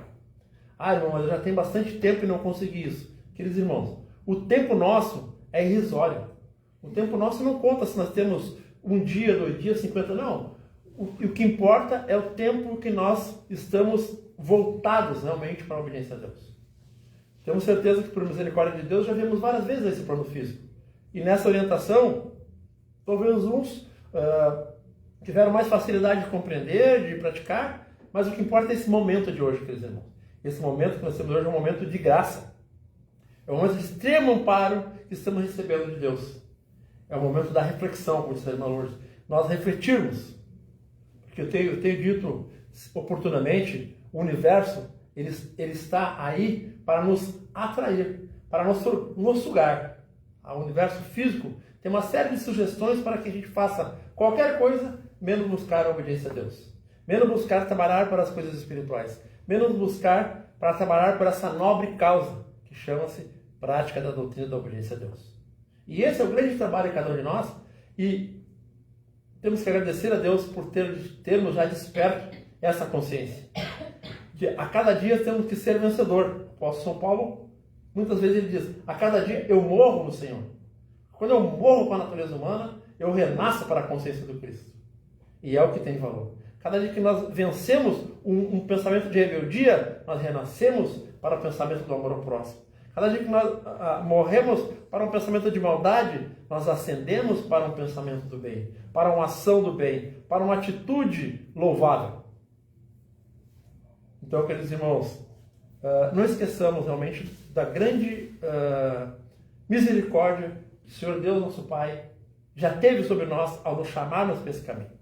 Irmão, mas eu já tenho bastante tempo e não consegui isso. Queridos irmãos, o tempo nosso é irrisório. O tempo nosso não conta se nós temos 1 dia, 2 dias, 50, não. O que importa é o tempo que nós estamos voltados realmente para a obediência a Deus. Temos certeza que, por misericórdia de Deus, já vimos várias vezes esse plano físico. E nessa orientação, talvez uns tiveram mais facilidade de compreender, de praticar, mas o que importa é esse momento de hoje, queridos irmãos. Esse momento que nós temos hoje é um momento de graça. É um momento de extremo amparo que estamos recebendo de Deus. É o momento da reflexão, como disse a irmã Lourdes. Nós refletirmos que eu tenho dito oportunamente, o universo, ele está aí para nos atrair, para nos sugar. O universo físico tem uma série de sugestões para que a gente faça qualquer coisa, menos buscar a obediência a Deus. Menos buscar trabalhar para as coisas espirituais. Menos buscar para trabalhar por essa nobre causa, que chama-se prática da doutrina da obediência a Deus. E esse é o grande trabalho de cada um de nós, e temos que agradecer a Deus por termos já desperto essa consciência. Que a cada dia temos que ser vencedor. O apóstolo São Paulo, muitas vezes ele diz, a cada dia eu morro no Senhor. Quando eu morro com a natureza humana, eu renasço para a consciência do Cristo. E é o que tem valor. Cada dia que nós vencemos um pensamento de rebeldia, nós renascemos para o pensamento do amor ao próximo. Cada dia que nós morremos para um pensamento de maldade, nós ascendemos para um pensamento do bem, para uma ação do bem, para uma atitude louvável. Então, queridos irmãos, não esqueçamos realmente da grande misericórdia que o Senhor Deus, nosso Pai, já teve sobre nós ao nos chamarmos para esse caminho.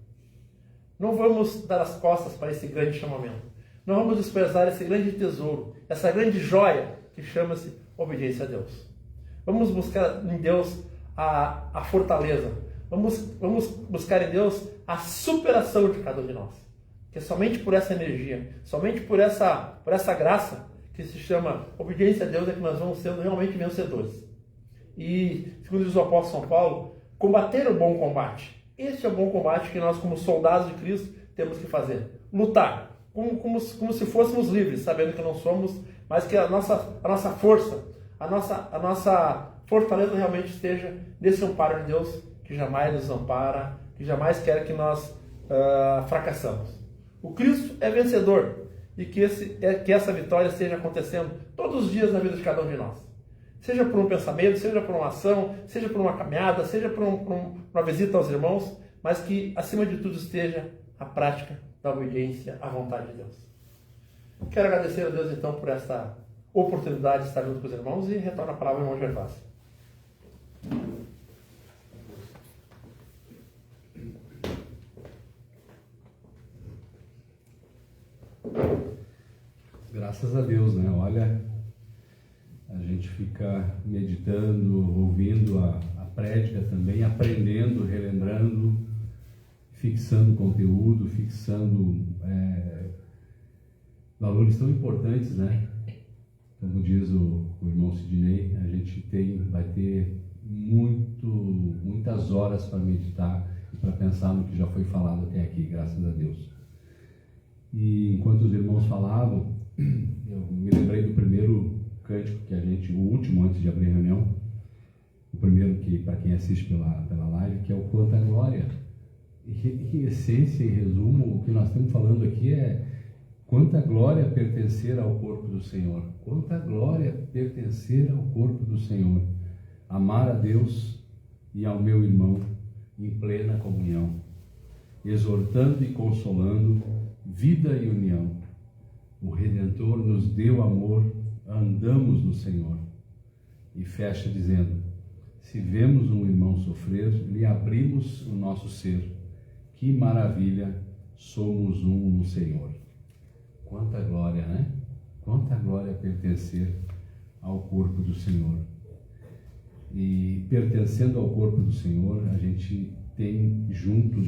Não vamos dar as costas para esse grande chamamento. Não vamos desprezar esse grande tesouro, essa grande joia que chama-se obediência a Deus. Vamos buscar em Deus a fortaleza. Vamos buscar em Deus a superação de cada um de nós. Que é somente por essa energia, somente por essa graça que se chama obediência a Deus é que nós vamos sendo realmente vencedores. E, segundo diz o apóstolo São Paulo, combater o bom combate. Esse é o bom combate que nós, como soldados de Cristo, temos que fazer. Lutar, como se fôssemos livres, sabendo que não somos, mas que a nossa força, a nossa fortaleza realmente esteja nesse amparo de Deus, que jamais nos ampara, que jamais quer que nós fracassamos. O Cristo é vencedor, e que essa vitória esteja acontecendo todos os dias na vida de cada um de nós. Seja por um pensamento, seja por uma ação, seja por uma caminhada, seja por uma visita aos irmãos, mas que, acima de tudo, esteja a prática da obediência à vontade de Deus. Quero agradecer a Deus, então, por essa oportunidade de estar junto com os irmãos e retorno a palavra ao irmão Gervásio. Graças a Deus, né? Olha, a gente fica meditando, ouvindo a prédica também, aprendendo, relembrando, fixando conteúdo, fixando valores tão importantes, né? Como diz o irmão Sidney, a gente vai ter muitas horas para meditar e para pensar no que já foi falado até aqui, graças a Deus. E enquanto os irmãos falavam, eu me lembrei do primeiro cântico que o último antes de abrir a reunião, o primeiro que, para quem assiste pela live, que é o Quanta Glória. E em essência, em resumo, o que nós estamos falando aqui é quanta glória pertencer ao corpo do Senhor. Quanta glória pertencer ao corpo do Senhor. Amar a Deus e ao meu irmão em plena comunhão, exortando e consolando, vida e união. O Redentor nos deu amor, andamos no Senhor. E fecha dizendo, se vemos um irmão sofrer, lhe abrimos o nosso ser. Que maravilha, somos um no Senhor. Quanta glória, né? Quanta glória pertencer ao corpo do Senhor. E pertencendo ao corpo do Senhor, a gente tem junto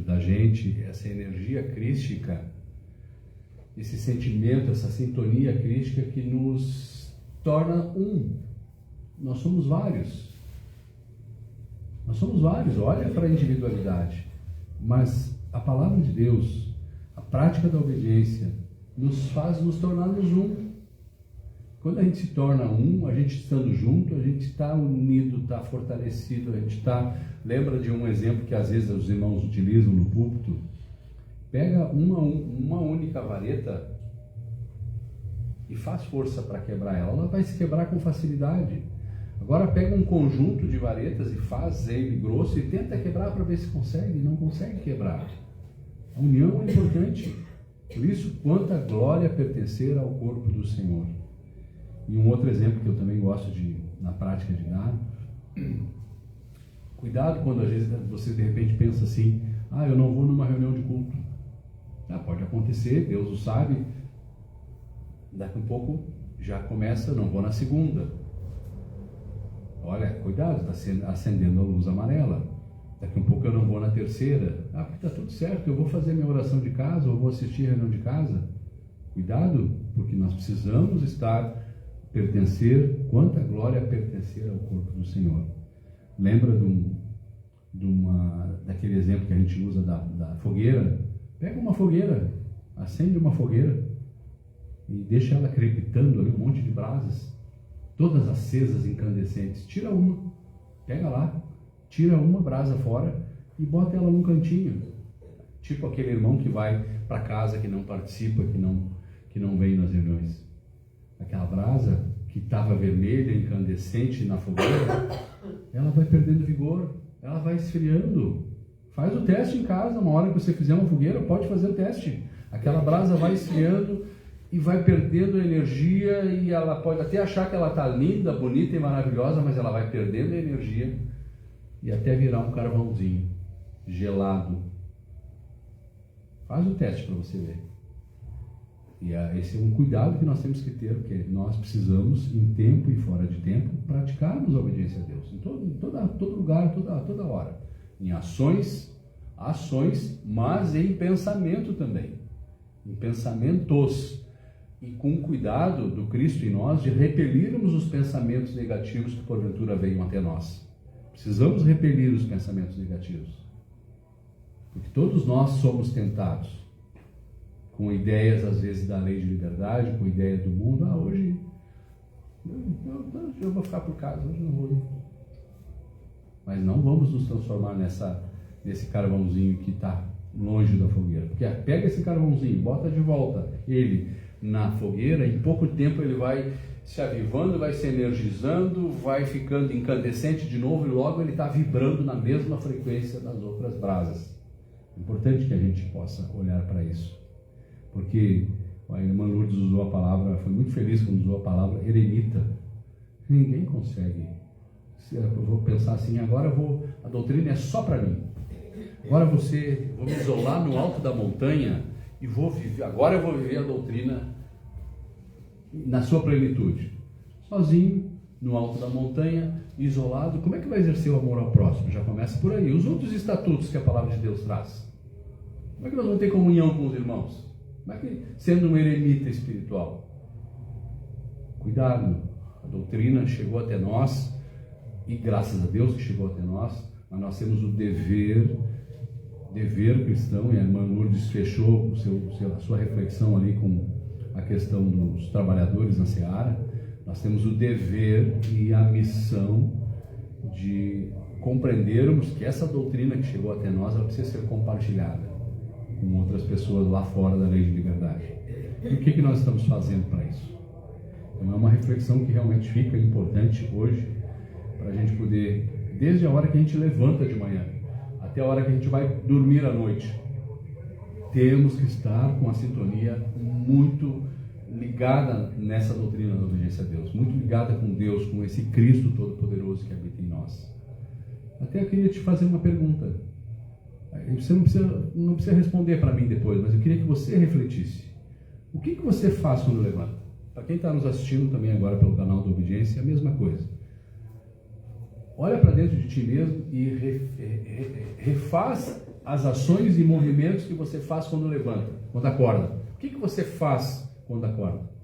da gente essa energia crística, esse sentimento, essa sintonia crística que nos torna um. Nós somos vários. Nós somos vários, olha para a individualidade. Mas a palavra de Deus, a prática da obediência, nos faz nos tornarmos um. Quando a gente se torna um, a gente estando junto, a gente está unido, está fortalecido, a gente está... Lembra de um exemplo que às vezes os irmãos utilizam no púlpito? Pega uma única vareta e faz força para quebrar ela. Ela vai se quebrar com facilidade. Agora pega um conjunto de varetas e faz ele grosso e tenta quebrar para ver se consegue. Não consegue quebrar. A união é importante. Por isso, quanta glória pertencer ao corpo do Senhor. E um outro exemplo que eu também gosto na prática de dar, Cuidado quando às vezes você de repente pensa assim, eu não vou numa reunião de culto. Pode acontecer, Deus o sabe. Daqui a pouco já começa, não vou na segunda. Olha, cuidado, está acendendo a luz amarela. Daqui a pouco eu não vou na terceira. Porque está tudo certo, eu vou fazer minha oração de casa, ou vou assistir a reunião de casa. Cuidado, porque nós precisamos pertencer, quanta glória pertencer ao corpo do Senhor. Lembra daquele exemplo que a gente usa da fogueira? Pega uma fogueira, acende uma fogueira e deixa ela crepitando ali, um monte de brasas, todas acesas, incandescentes. Tira uma, pega lá, tira uma brasa fora e bota ela num cantinho. Tipo aquele irmão que vai para casa, que não participa, que não vem nas reuniões. Aquela brasa que estava vermelha, incandescente na fogueira, ela vai perdendo vigor, ela vai esfriando. Faz o teste em casa, uma hora que você fizer uma fogueira, pode fazer o teste. Aquela brasa vai esfriando e vai perdendo a energia, e ela pode até achar que ela está linda, bonita e maravilhosa, mas ela vai perdendo a energia e até virar um carvãozinho gelado. Faz o teste para você ver. E esse é um cuidado que nós temos que ter, porque nós precisamos, em tempo e fora de tempo, praticarmos a obediência a Deus, em todo lugar, toda hora. Em ações, mas em pensamento também. Em pensamentos. E com cuidado do Cristo em nós, de repelirmos os pensamentos negativos que porventura venham até nós. Precisamos repelir os pensamentos negativos. Porque todos nós somos tentados. Com ideias, às vezes, da lei de liberdade, com ideias do mundo. Hoje eu vou ficar por casa, hoje não vou ir. Mas não vamos nos transformar nesse carvãozinho que está longe da fogueira. Porque pega esse carvãozinho, bota de volta ele na fogueira, em pouco tempo ele vai se avivando, vai se energizando, vai ficando incandescente de novo, e logo ele está vibrando na mesma frequência das outras brasas. É importante que a gente possa olhar para isso. Porque a irmã Lourdes usou a palavra, foi muito feliz quando usou a palavra eremita. Ninguém consegue. Eu vou pensar assim, agora a doutrina é só para mim. Agora vou me isolar no alto da montanha e agora eu vou viver a doutrina na sua plenitude. Sozinho, no alto da montanha, isolado. Como é que vai exercer o amor ao próximo? Já começa por aí. Os outros estatutos que a palavra de Deus traz. Como é que nós vamos ter comunhão com os irmãos? Como é que, sendo um eremita espiritual? Cuidado, a doutrina chegou até nós, e graças a Deus que chegou até nós, mas nós temos o dever cristão, e a irmã Lourdes fechou a sua reflexão ali com a questão dos trabalhadores na seara. Nós temos o dever e a missão de compreendermos que essa doutrina que chegou até nós, ela precisa ser compartilhada com outras pessoas lá fora da lei de liberdade. E o que nós estamos fazendo para isso? Então é uma reflexão que realmente fica importante hoje, para a gente poder, desde a hora que a gente levanta de manhã até a hora que a gente vai dormir à noite, temos que estar com a sintonia muito ligada nessa doutrina da obediência a Deus, muito ligada com Deus, com esse Cristo Todo-Poderoso que habita em nós. Até eu queria te fazer uma pergunta. Você não precisa responder para mim depois, mas eu queria que você refletisse. O que você faz quando levanta? Para quem está nos assistindo também agora pelo canal da Obediência, a mesma coisa. Olha para dentro de ti mesmo e refaz as ações e movimentos que você faz quando levanta, quando acorda. O que você faz quando acorda?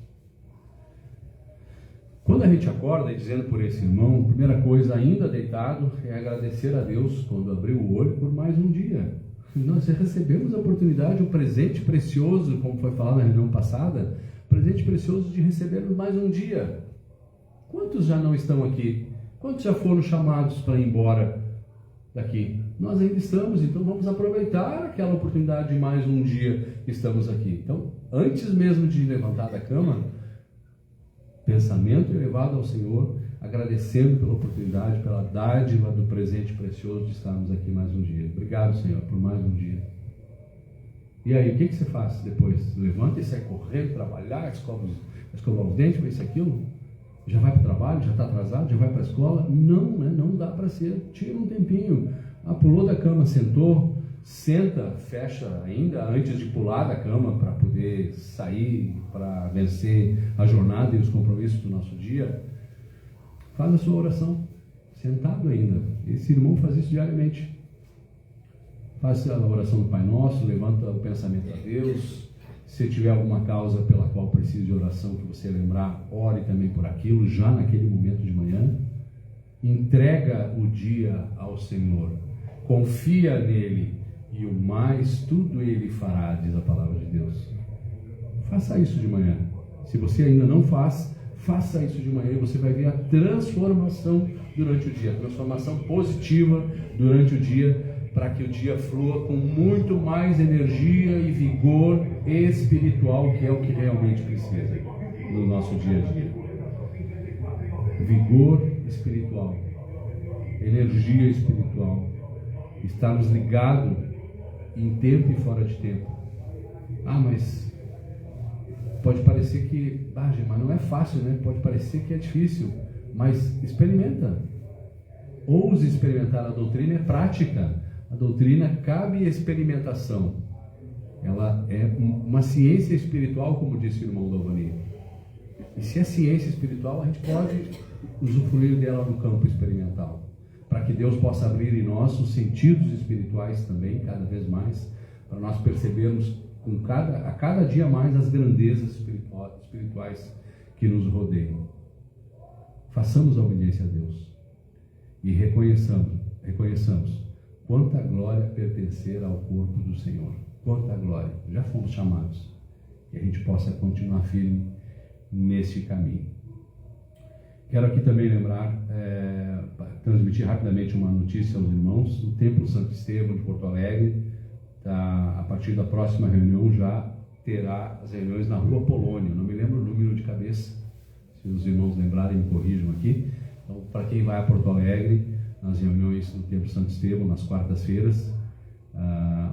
Quando a gente acorda, e dizendo por esse irmão, a primeira coisa, ainda deitado, é agradecer a Deus quando abriu o olho por mais um dia. Nós recebemos a oportunidade, um presente precioso, como foi falado na reunião passada, presente precioso de recebermos mais um dia. Quantos já não estão aqui? Quantos já foram chamados para ir embora daqui? Nós ainda estamos, então vamos aproveitar aquela oportunidade de mais um dia que estamos aqui. Então, antes mesmo de levantar da cama, pensamento elevado ao Senhor, agradecendo pela oportunidade, pela dádiva do presente precioso de estarmos aqui mais um dia. Obrigado, Senhor, por mais um dia. E aí, o que você faz depois? Levanta e sai correndo, trabalhar, escovar os dentes, isso, aquilo? já vai para o trabalho, já está atrasado, já vai para a escola. Não, né? Não dá para ser. Tira um tempinho. Pulou da cama, sentou, senta, fecha ainda antes de pular da cama para poder sair, para vencer a jornada e os compromissos do nosso dia. Faz a sua oração, sentado ainda. Esse irmão faz isso diariamente. Faz a oração do Pai Nosso, levanta o pensamento a Deus. Se tiver alguma causa pela qual precise de oração que você lembrar, ore também por aquilo, já naquele momento de manhã. Entrega o dia ao Senhor. Confia nele e o mais tudo ele fará, diz a palavra de Deus. Faça isso de manhã. Se você ainda não faz, faça isso de manhã e você vai ver a transformação durante o dia, a transformação positiva durante o dia, para que o dia flua com muito mais energia e vigor espiritual, que é o que realmente precisa no nosso dia a dia. Vigor espiritual, energia espiritual, estarmos ligados em tempo e fora de tempo. Mas pode parecer que, mas não é fácil, né? Pode parecer que é difícil, mas experimenta. Ouse experimentar. A doutrina é prática. A doutrina cabe experimentação. Ela é uma ciência espiritual, como disse o irmão Dalvani. E se é ciência espiritual, a gente pode usufruir dela no campo experimental, para que Deus possa abrir em nós os sentidos espirituais também, cada vez mais, para nós percebermos a cada dia mais as grandezas espirituais que nos rodeiam. Façamos a obediência a Deus e reconheçamos quanta glória pertencer ao corpo do Senhor. Quanta glória. Já fomos chamados. Que a gente possa continuar firme neste caminho. Quero aqui também lembrar, transmitir rapidamente uma notícia aos irmãos. O Templo Santo Estevão de Porto Alegre, a partir da próxima reunião, já terá as reuniões na Rua Polônia. Não me lembro o número de cabeça. Se os irmãos lembrarem, me corrijam aqui. Então, para quem vai a Porto Alegre, nas reuniões do Templo Santo Estevão, nas quartas-feiras,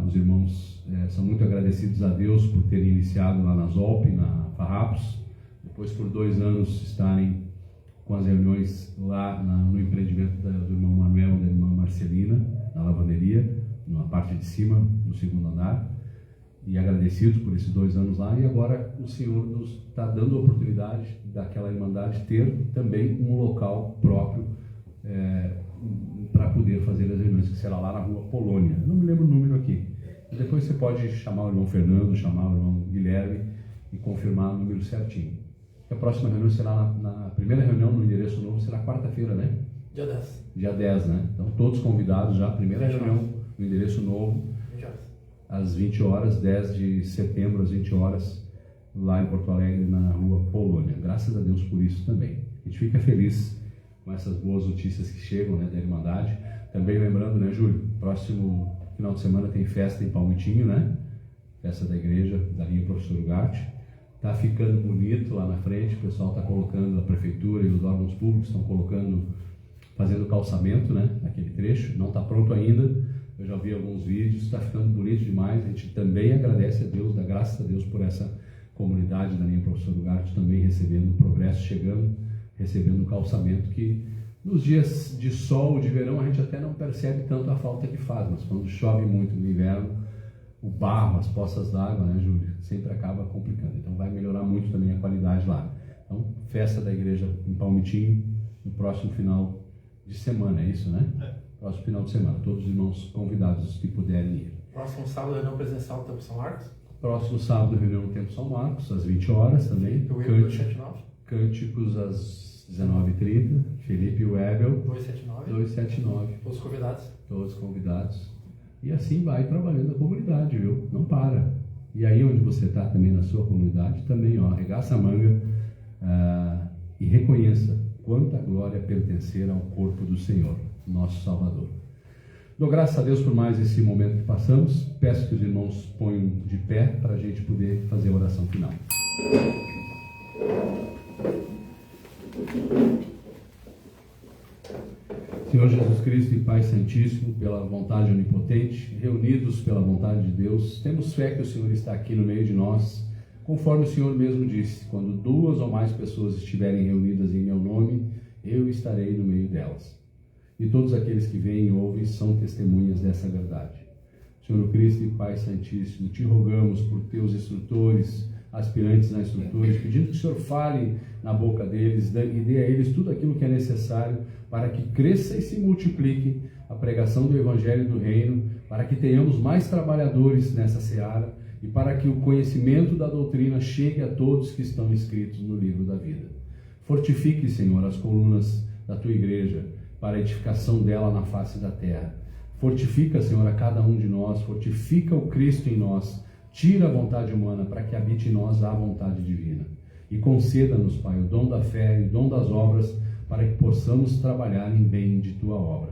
os irmãos são muito agradecidos a Deus por terem iniciado lá na Zolp, na Farrapos, depois por 2 anos estarem com as reuniões lá no empreendimento do irmão Manuel e da irmã Marcelina, na lavanderia, na parte de cima, no 2º andar, e agradecidos por esses 2 anos lá. E agora o Senhor nos está dando a oportunidade daquela irmandade ter também um local próprio para poder fazer as reuniões, que será lá na Rua Polônia. Eu não me lembro o número aqui. E depois você pode chamar o irmão Fernando, chamar o irmão Guilherme e confirmar o número certinho. A próxima reunião será na primeira reunião no endereço novo, será quarta-feira, né? Dia 10. Dia 10, né? Então todos convidados já, primeira reunião no endereço novo, às 20 horas, 10 de setembro às 20 horas, lá em Porto Alegre, na Rua Polônia. Graças a Deus por isso também. A gente fica feliz com essas boas notícias que chegam, né, da Irmandade. Também lembrando, né, Júlio, próximo final de semana tem festa em Palmitinho, né? Festa da igreja, da linha Professor Ugarte. Tá ficando bonito lá na frente, o pessoal está colocando, a prefeitura e os órgãos públicos estão fazendo calçamento, né, naquele trecho. Não está pronto ainda, eu já vi alguns vídeos, está ficando bonito demais. A gente também agradece a Deus, dá graças a Deus por essa comunidade da linha Professor Ugarte também recebendo progresso, recebendo um calçamento que nos dias de sol, de verão, a gente até não percebe tanto a falta que faz, mas quando chove muito no inverno, o barro, as poças d'água, né, Júlio, sempre acaba complicando. Então vai melhorar muito também a qualidade lá. Então, festa da igreja em Palmitinho, no próximo final de semana, é isso, né? Próximo final de semana. Todos os irmãos convidados que puderem ir. Próximo sábado, reunião presencial do Templo São Marcos? Próximo sábado, reunião no Templo São Marcos, às 20 horas também. Cânticos às 19h30. Felipe Webel. 279. Todos convidados. Todos convidados. E assim vai trabalhando a comunidade, viu? Não para. E aí onde você está também na sua comunidade, também, ó, arregaça a manga e reconheça quanta glória pertencer ao corpo do Senhor, nosso Salvador. Dou graças a Deus por mais esse momento que passamos. Peço que os irmãos ponham de pé para a gente poder fazer a oração final. Senhor Jesus Cristo e Pai Santíssimo, pela vontade onipotente, reunidos pela vontade de Deus, temos fé que o Senhor está aqui no meio de nós, conforme o Senhor mesmo disse: quando 2 ou mais pessoas estiverem reunidas em meu nome, eu estarei no meio delas. E todos aqueles que veem e ouvem são testemunhas dessa verdade. Senhor Cristo e Pai Santíssimo, te rogamos por teus instrutores, aspirantes a instrutores, pedindo que o Senhor fale na boca deles e dê a eles tudo aquilo que é necessário para que cresça e se multiplique a pregação do Evangelho do Reino, para que tenhamos mais trabalhadores nessa seara e para que o conhecimento da doutrina chegue a todos que estão inscritos no livro da vida. Fortifique, Senhor, as colunas da tua igreja para a edificação dela na face da terra. Fortifica, Senhor, a cada um de nós, fortifica o Cristo em nós, tira a vontade humana para que habite em nós a vontade divina. E conceda-nos, Pai, o dom da fé e o dom das obras, para que possamos trabalhar em bem de tua obra.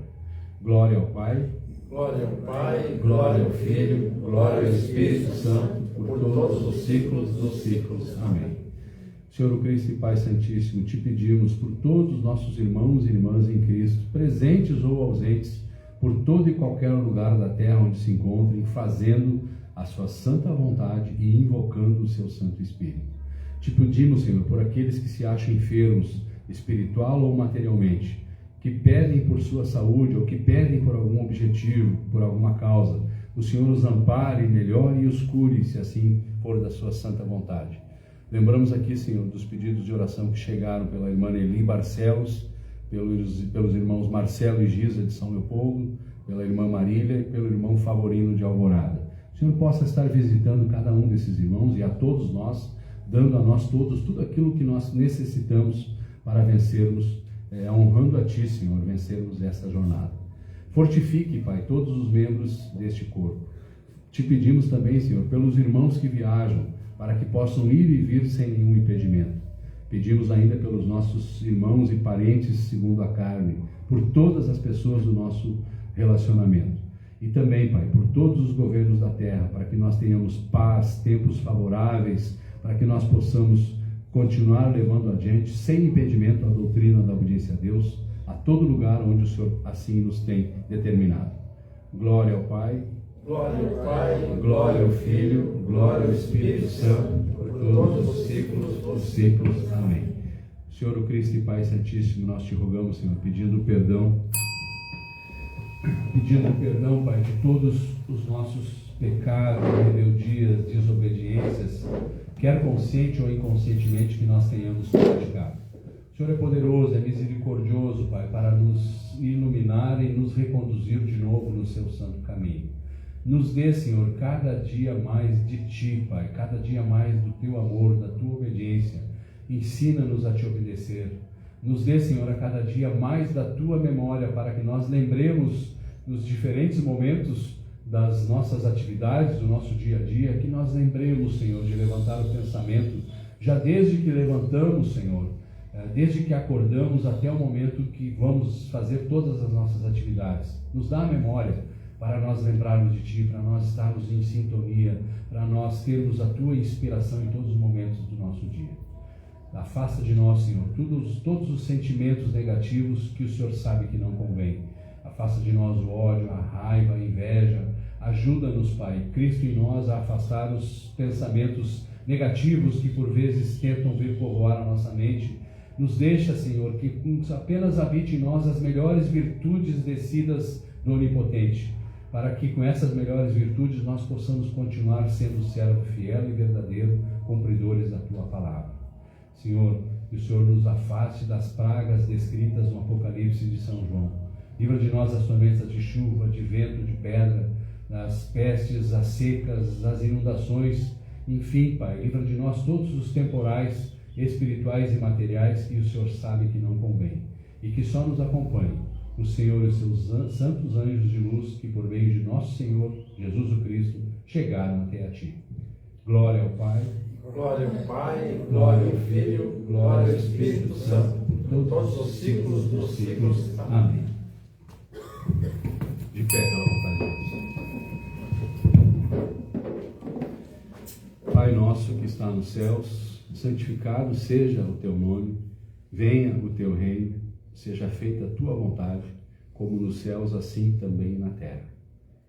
Glória ao Pai, Glória ao Pai, glória ao Filho, glória ao Espírito Santo, por todos os séculos dos séculos. Amém. Senhor o Cristo e Pai Santíssimo, te pedimos por todos os nossos irmãos e irmãs em Cristo, presentes ou ausentes, por todo e qualquer lugar da terra onde se encontrem, fazendo a sua santa vontade e invocando o seu Santo Espírito. Te pedimos, Senhor, por aqueles que se acham enfermos, espiritual ou materialmente, que pedem por sua saúde ou que pedem por algum objetivo, por alguma causa, o Senhor os ampare, melhore e os cure, se assim for da sua santa vontade. Lembramos aqui, Senhor, dos pedidos de oração que chegaram pela irmã Eli Barcelos, pelos irmãos Marcelo e Giza de São Leopoldo, pela irmã Marília e pelo irmão Favorino de Alvorada. O Senhor possa estar visitando cada um desses irmãos e a todos nós, dando a nós todos tudo aquilo que nós necessitamos para vencermos, honrando a Ti, Senhor, vencermos essa jornada. Fortifique, Pai, todos os membros deste corpo. Te pedimos também, Senhor, pelos irmãos que viajam, para que possam ir e vir sem nenhum impedimento. Pedimos ainda pelos nossos irmãos e parentes segundo a carne, por todas as pessoas do nosso relacionamento. E também, Pai, por todos os governos da terra, para que nós tenhamos paz, tempos favoráveis, para que nós possamos continuar levando adiante, sem impedimento, a doutrina da obediência a Deus, a todo lugar onde o Senhor assim nos tem determinado. Glória ao Pai, glória ao Pai, glória ao Filho, glória ao Espírito Santo, por todos os séculos dos séculos. Amém. Senhor, o Cristo e Pai Santíssimo, nós te rogamos, Senhor, pedindo perdão, Pai, de todos os nossos pecados, rebeldias, desobediências, quer consciente ou inconscientemente, que nós tenhamos praticado. O Senhor é poderoso, é misericordioso, Pai, para nos iluminar e nos reconduzir de novo no seu santo caminho. Nos dê, Senhor, cada dia mais de Ti, Pai, cada dia mais do Teu amor, da Tua obediência. Ensina-nos a Te obedecer. Nos dê, Senhor, a cada dia mais da Tua memória, para que nós lembremos nos diferentes momentos das nossas atividades, do nosso dia a dia, que nós lembremos, Senhor, de levantar o pensamento, já desde que levantamos, Senhor, desde que acordamos até o momento que vamos fazer todas as nossas atividades. Nos dá a memória para nós lembrarmos de Ti, para nós estarmos em sintonia, para nós termos a Tua inspiração em todos os momentos do nosso dia. Afasta de nós, Senhor, todos os sentimentos negativos que o Senhor sabe que não convém. Afasta de nós o ódio, a raiva, a inveja. Ajuda-nos, Pai, Cristo em nós, a afastar os pensamentos negativos que por vezes tentam vir povoar a nossa mente. Nos deixa, Senhor, que apenas habite em nós as melhores virtudes descidas do Onipotente, para que com essas melhores virtudes nós possamos continuar sendo servo fiel e verdadeiro, cumpridores da Tua palavra. Senhor, que o Senhor nos afaste das pragas descritas no Apocalipse de São João. Livra de nós as tormentas de chuva, de vento, de pedra, das pestes, as secas, as inundações. Enfim, Pai, livra de nós todos os temporais, espirituais e materiais que o Senhor sabe que não convém. E que só nos acompanhe o Senhor e os seus santos anjos de luz, que por meio de nosso Senhor, Jesus o Cristo, chegaram até a Ti. Glória ao Pai, glória ao Pai, glória ao Filho, glória ao Espírito Santo, por todos os séculos dos séculos. Amém. De pé, pela vontade de Deus. Pai nosso que está nos céus, santificado seja o Teu nome, venha o Teu reino, seja feita a Tua vontade, como nos céus, assim também na terra.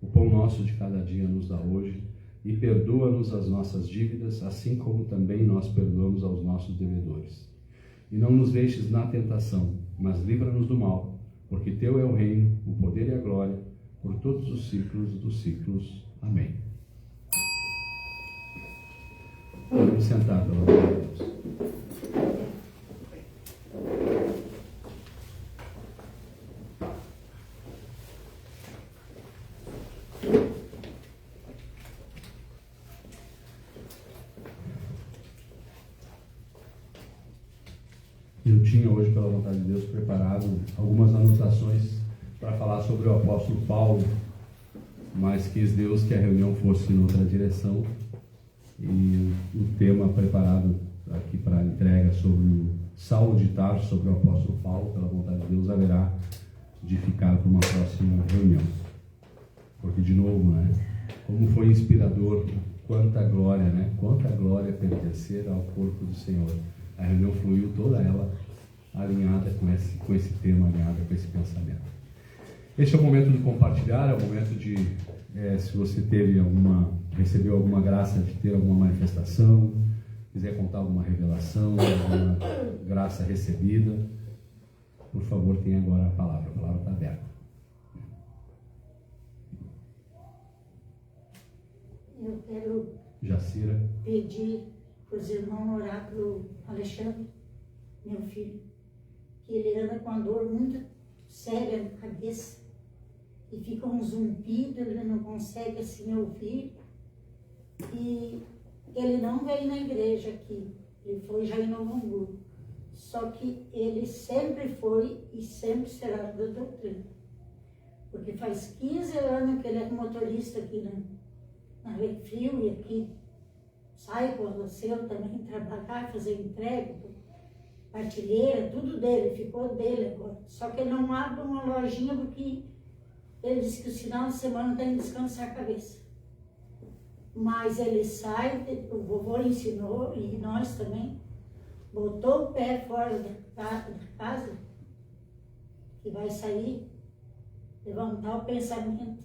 O pão nosso de cada dia nos dá hoje, e perdoa-nos as nossas dívidas, assim como também nós perdoamos aos nossos devedores. E não nos deixes na tentação, mas livra-nos do mal, porque Teu é o reino, o poder e a glória, por todos os ciclos dos ciclos. Amém. Vamos sentar, pelo amor de Deus. Eu tinha hoje, pela vontade de Deus, preparado algumas anotações para falar sobre o apóstolo Paulo, mas quis Deus que a reunião fosse em outra direção, e o tema preparado aqui para a entrega sobre o Saulo de Tarso, sobre o apóstolo Paulo, pela vontade de Deus, haverá de ficar para uma próxima reunião. Porque, de novo, né, como foi inspirador, quanta glória pertencer ao corpo do Senhor. A reunião fluiu toda ela alinhada com esse tema, alinhada com esse pensamento. Este é o momento de compartilhar, é o momento de, se você recebeu alguma graça de ter alguma manifestação, quiser contar alguma revelação, alguma graça recebida, por favor, tenha agora a palavra está aberta. Eu quero Jacira. pedir para os irmãos orar para o Alexandre, meu filho, que ele anda com uma dor muito séria na cabeça e fica um zumbido, ele não consegue assim ouvir, e ele não veio na igreja aqui, ele foi já em Novo Hamburgo, só que ele sempre foi e sempre será da doutrina, porque faz 15 anos que ele é motorista aqui na Refrio, e aqui sai quando o seu também trabalhar, fazer entrega, partilheira, tudo dele, ficou dele agora. Só que ele não abre uma lojinha porque ele disse que o final de semana tem que descansar a cabeça. Mas ele sai, o vovô ensinou, e nós também, botou o pé fora da casa, que vai sair, levantar o pensamento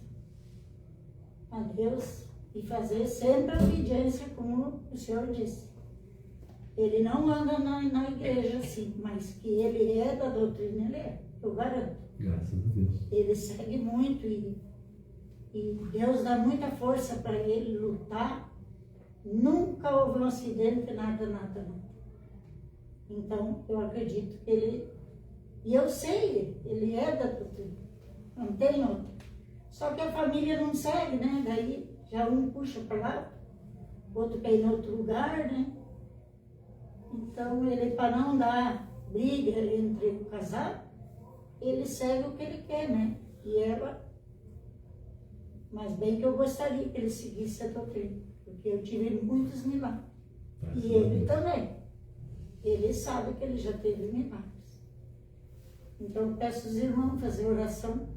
a Deus e fazer sempre a obediência, como o Senhor disse. Ele não anda na igreja assim, mas que ele é da doutrina, ele é, eu garanto. Graças a Deus. Ele segue muito e Deus dá muita força para ele lutar. Nunca houve um acidente, nada. Então, eu acredito que ele, e eu sei, ele é da doutrina, não tem outro. Só que a família não segue, né? Daí já um puxa para lá, outro quer ir em outro lugar, né? Então, ele, para não dar briga entre o casal, ele segue o que ele quer, né? E ela, mas bem que eu gostaria que ele seguisse a doutrina, porque eu tive muitos milagres. E ele também. Ele sabe que ele já teve milagres. Então, eu peço aos irmãos fazer oração.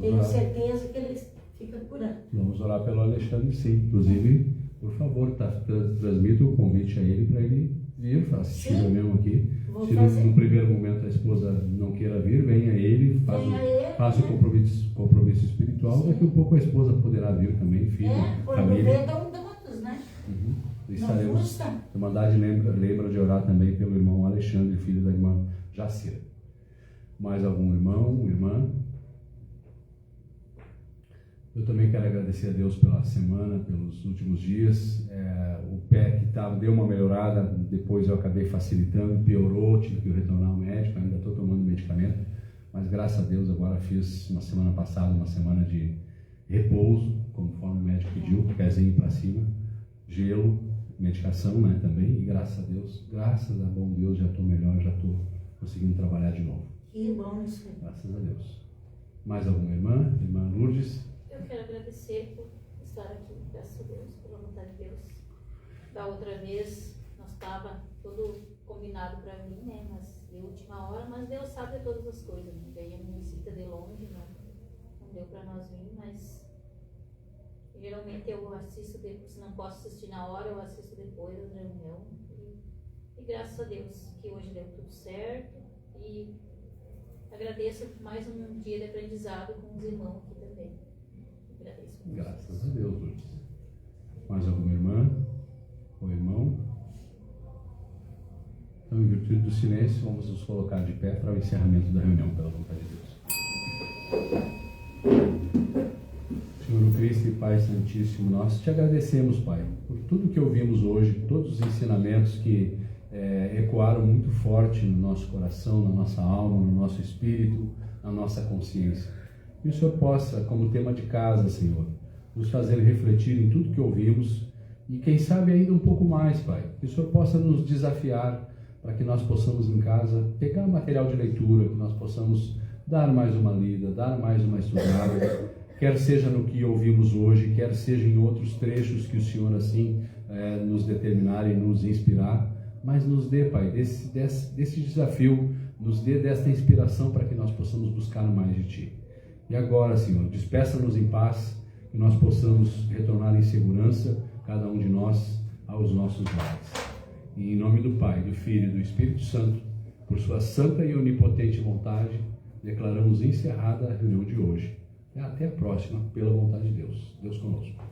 Tenho certeza que ele fica curado. Vamos orar pelo Alexandre, sim. Inclusive, por favor, transmita o convite a ele para ele vir, assistir a reunião aqui. Se no primeiro momento a esposa não queira vir, venha ele, faça o compromisso espiritual. Sim. Daqui a pouco a esposa poderá vir também, filho, família. Todos, né? Estaremos. A Irmandade lembra de orar também pelo irmão Alexandre, filho da irmã Jacira. Mais algum irmão, irmã? Eu também quero agradecer a Deus pela semana, pelos últimos dias. O pé que deu uma melhorada, depois eu acabei facilitando, piorou, tive que retornar ao médico, ainda estou tomando medicamento, mas graças a Deus agora fiz uma semana passada, uma semana de repouso, conforme o médico pediu, pezinho para cima, gelo, medicação, né, também, e graças a Deus, graças a bom Deus, já estou melhor, já estou conseguindo trabalhar de novo. Que bom isso. Graças a Deus. Mais alguma irmã? Irmã Lourdes? Eu quero agradecer por estar aqui, graças a Deus, pela vontade de Deus. Da outra vez, nós estava tudo combinado para mim, né, mas de última hora, mas Deus sabe de todas as coisas, né? Veio uma visita de longe, não deu para nós vir, mas geralmente eu assisto depois, se não posso assistir na hora, eu assisto depois da reunião, e graças a Deus que hoje deu tudo certo, e agradeço mais um dia de aprendizado com os irmãos aqui também. Agradeço. Graças a Deus, Lourdes. Mais alguma irmã ou irmão? Então, em virtude do silêncio, vamos nos colocar de pé para o encerramento da reunião, pela vontade de Deus. Senhor Cristo e Pai Santíssimo, nós te agradecemos, Pai, por tudo que ouvimos hoje, todos os ensinamentos que ecoaram muito forte no nosso coração, na nossa alma, no nosso espírito, na nossa consciência. Que o Senhor possa, como tema de casa, Senhor, nos fazer refletir em tudo que ouvimos e, quem sabe, ainda um pouco mais, Pai. Que o Senhor possa nos desafiar para que nós possamos em casa pegar material de leitura, que nós possamos dar mais uma lida, dar mais uma estudada, quer seja no que ouvimos hoje, quer seja em outros trechos que o Senhor assim nos determinar e nos inspirar, mas nos dê, Pai, desse desafio, nos dê desta inspiração para que nós possamos buscar mais de Ti. E agora, Senhor, despeça-nos em paz, que nós possamos retornar em segurança, cada um de nós, aos nossos lares. E em nome do Pai, do Filho e do Espírito Santo, por sua santa e onipotente vontade, declaramos encerrada a reunião de hoje. Até a próxima, pela vontade de Deus. Deus conosco.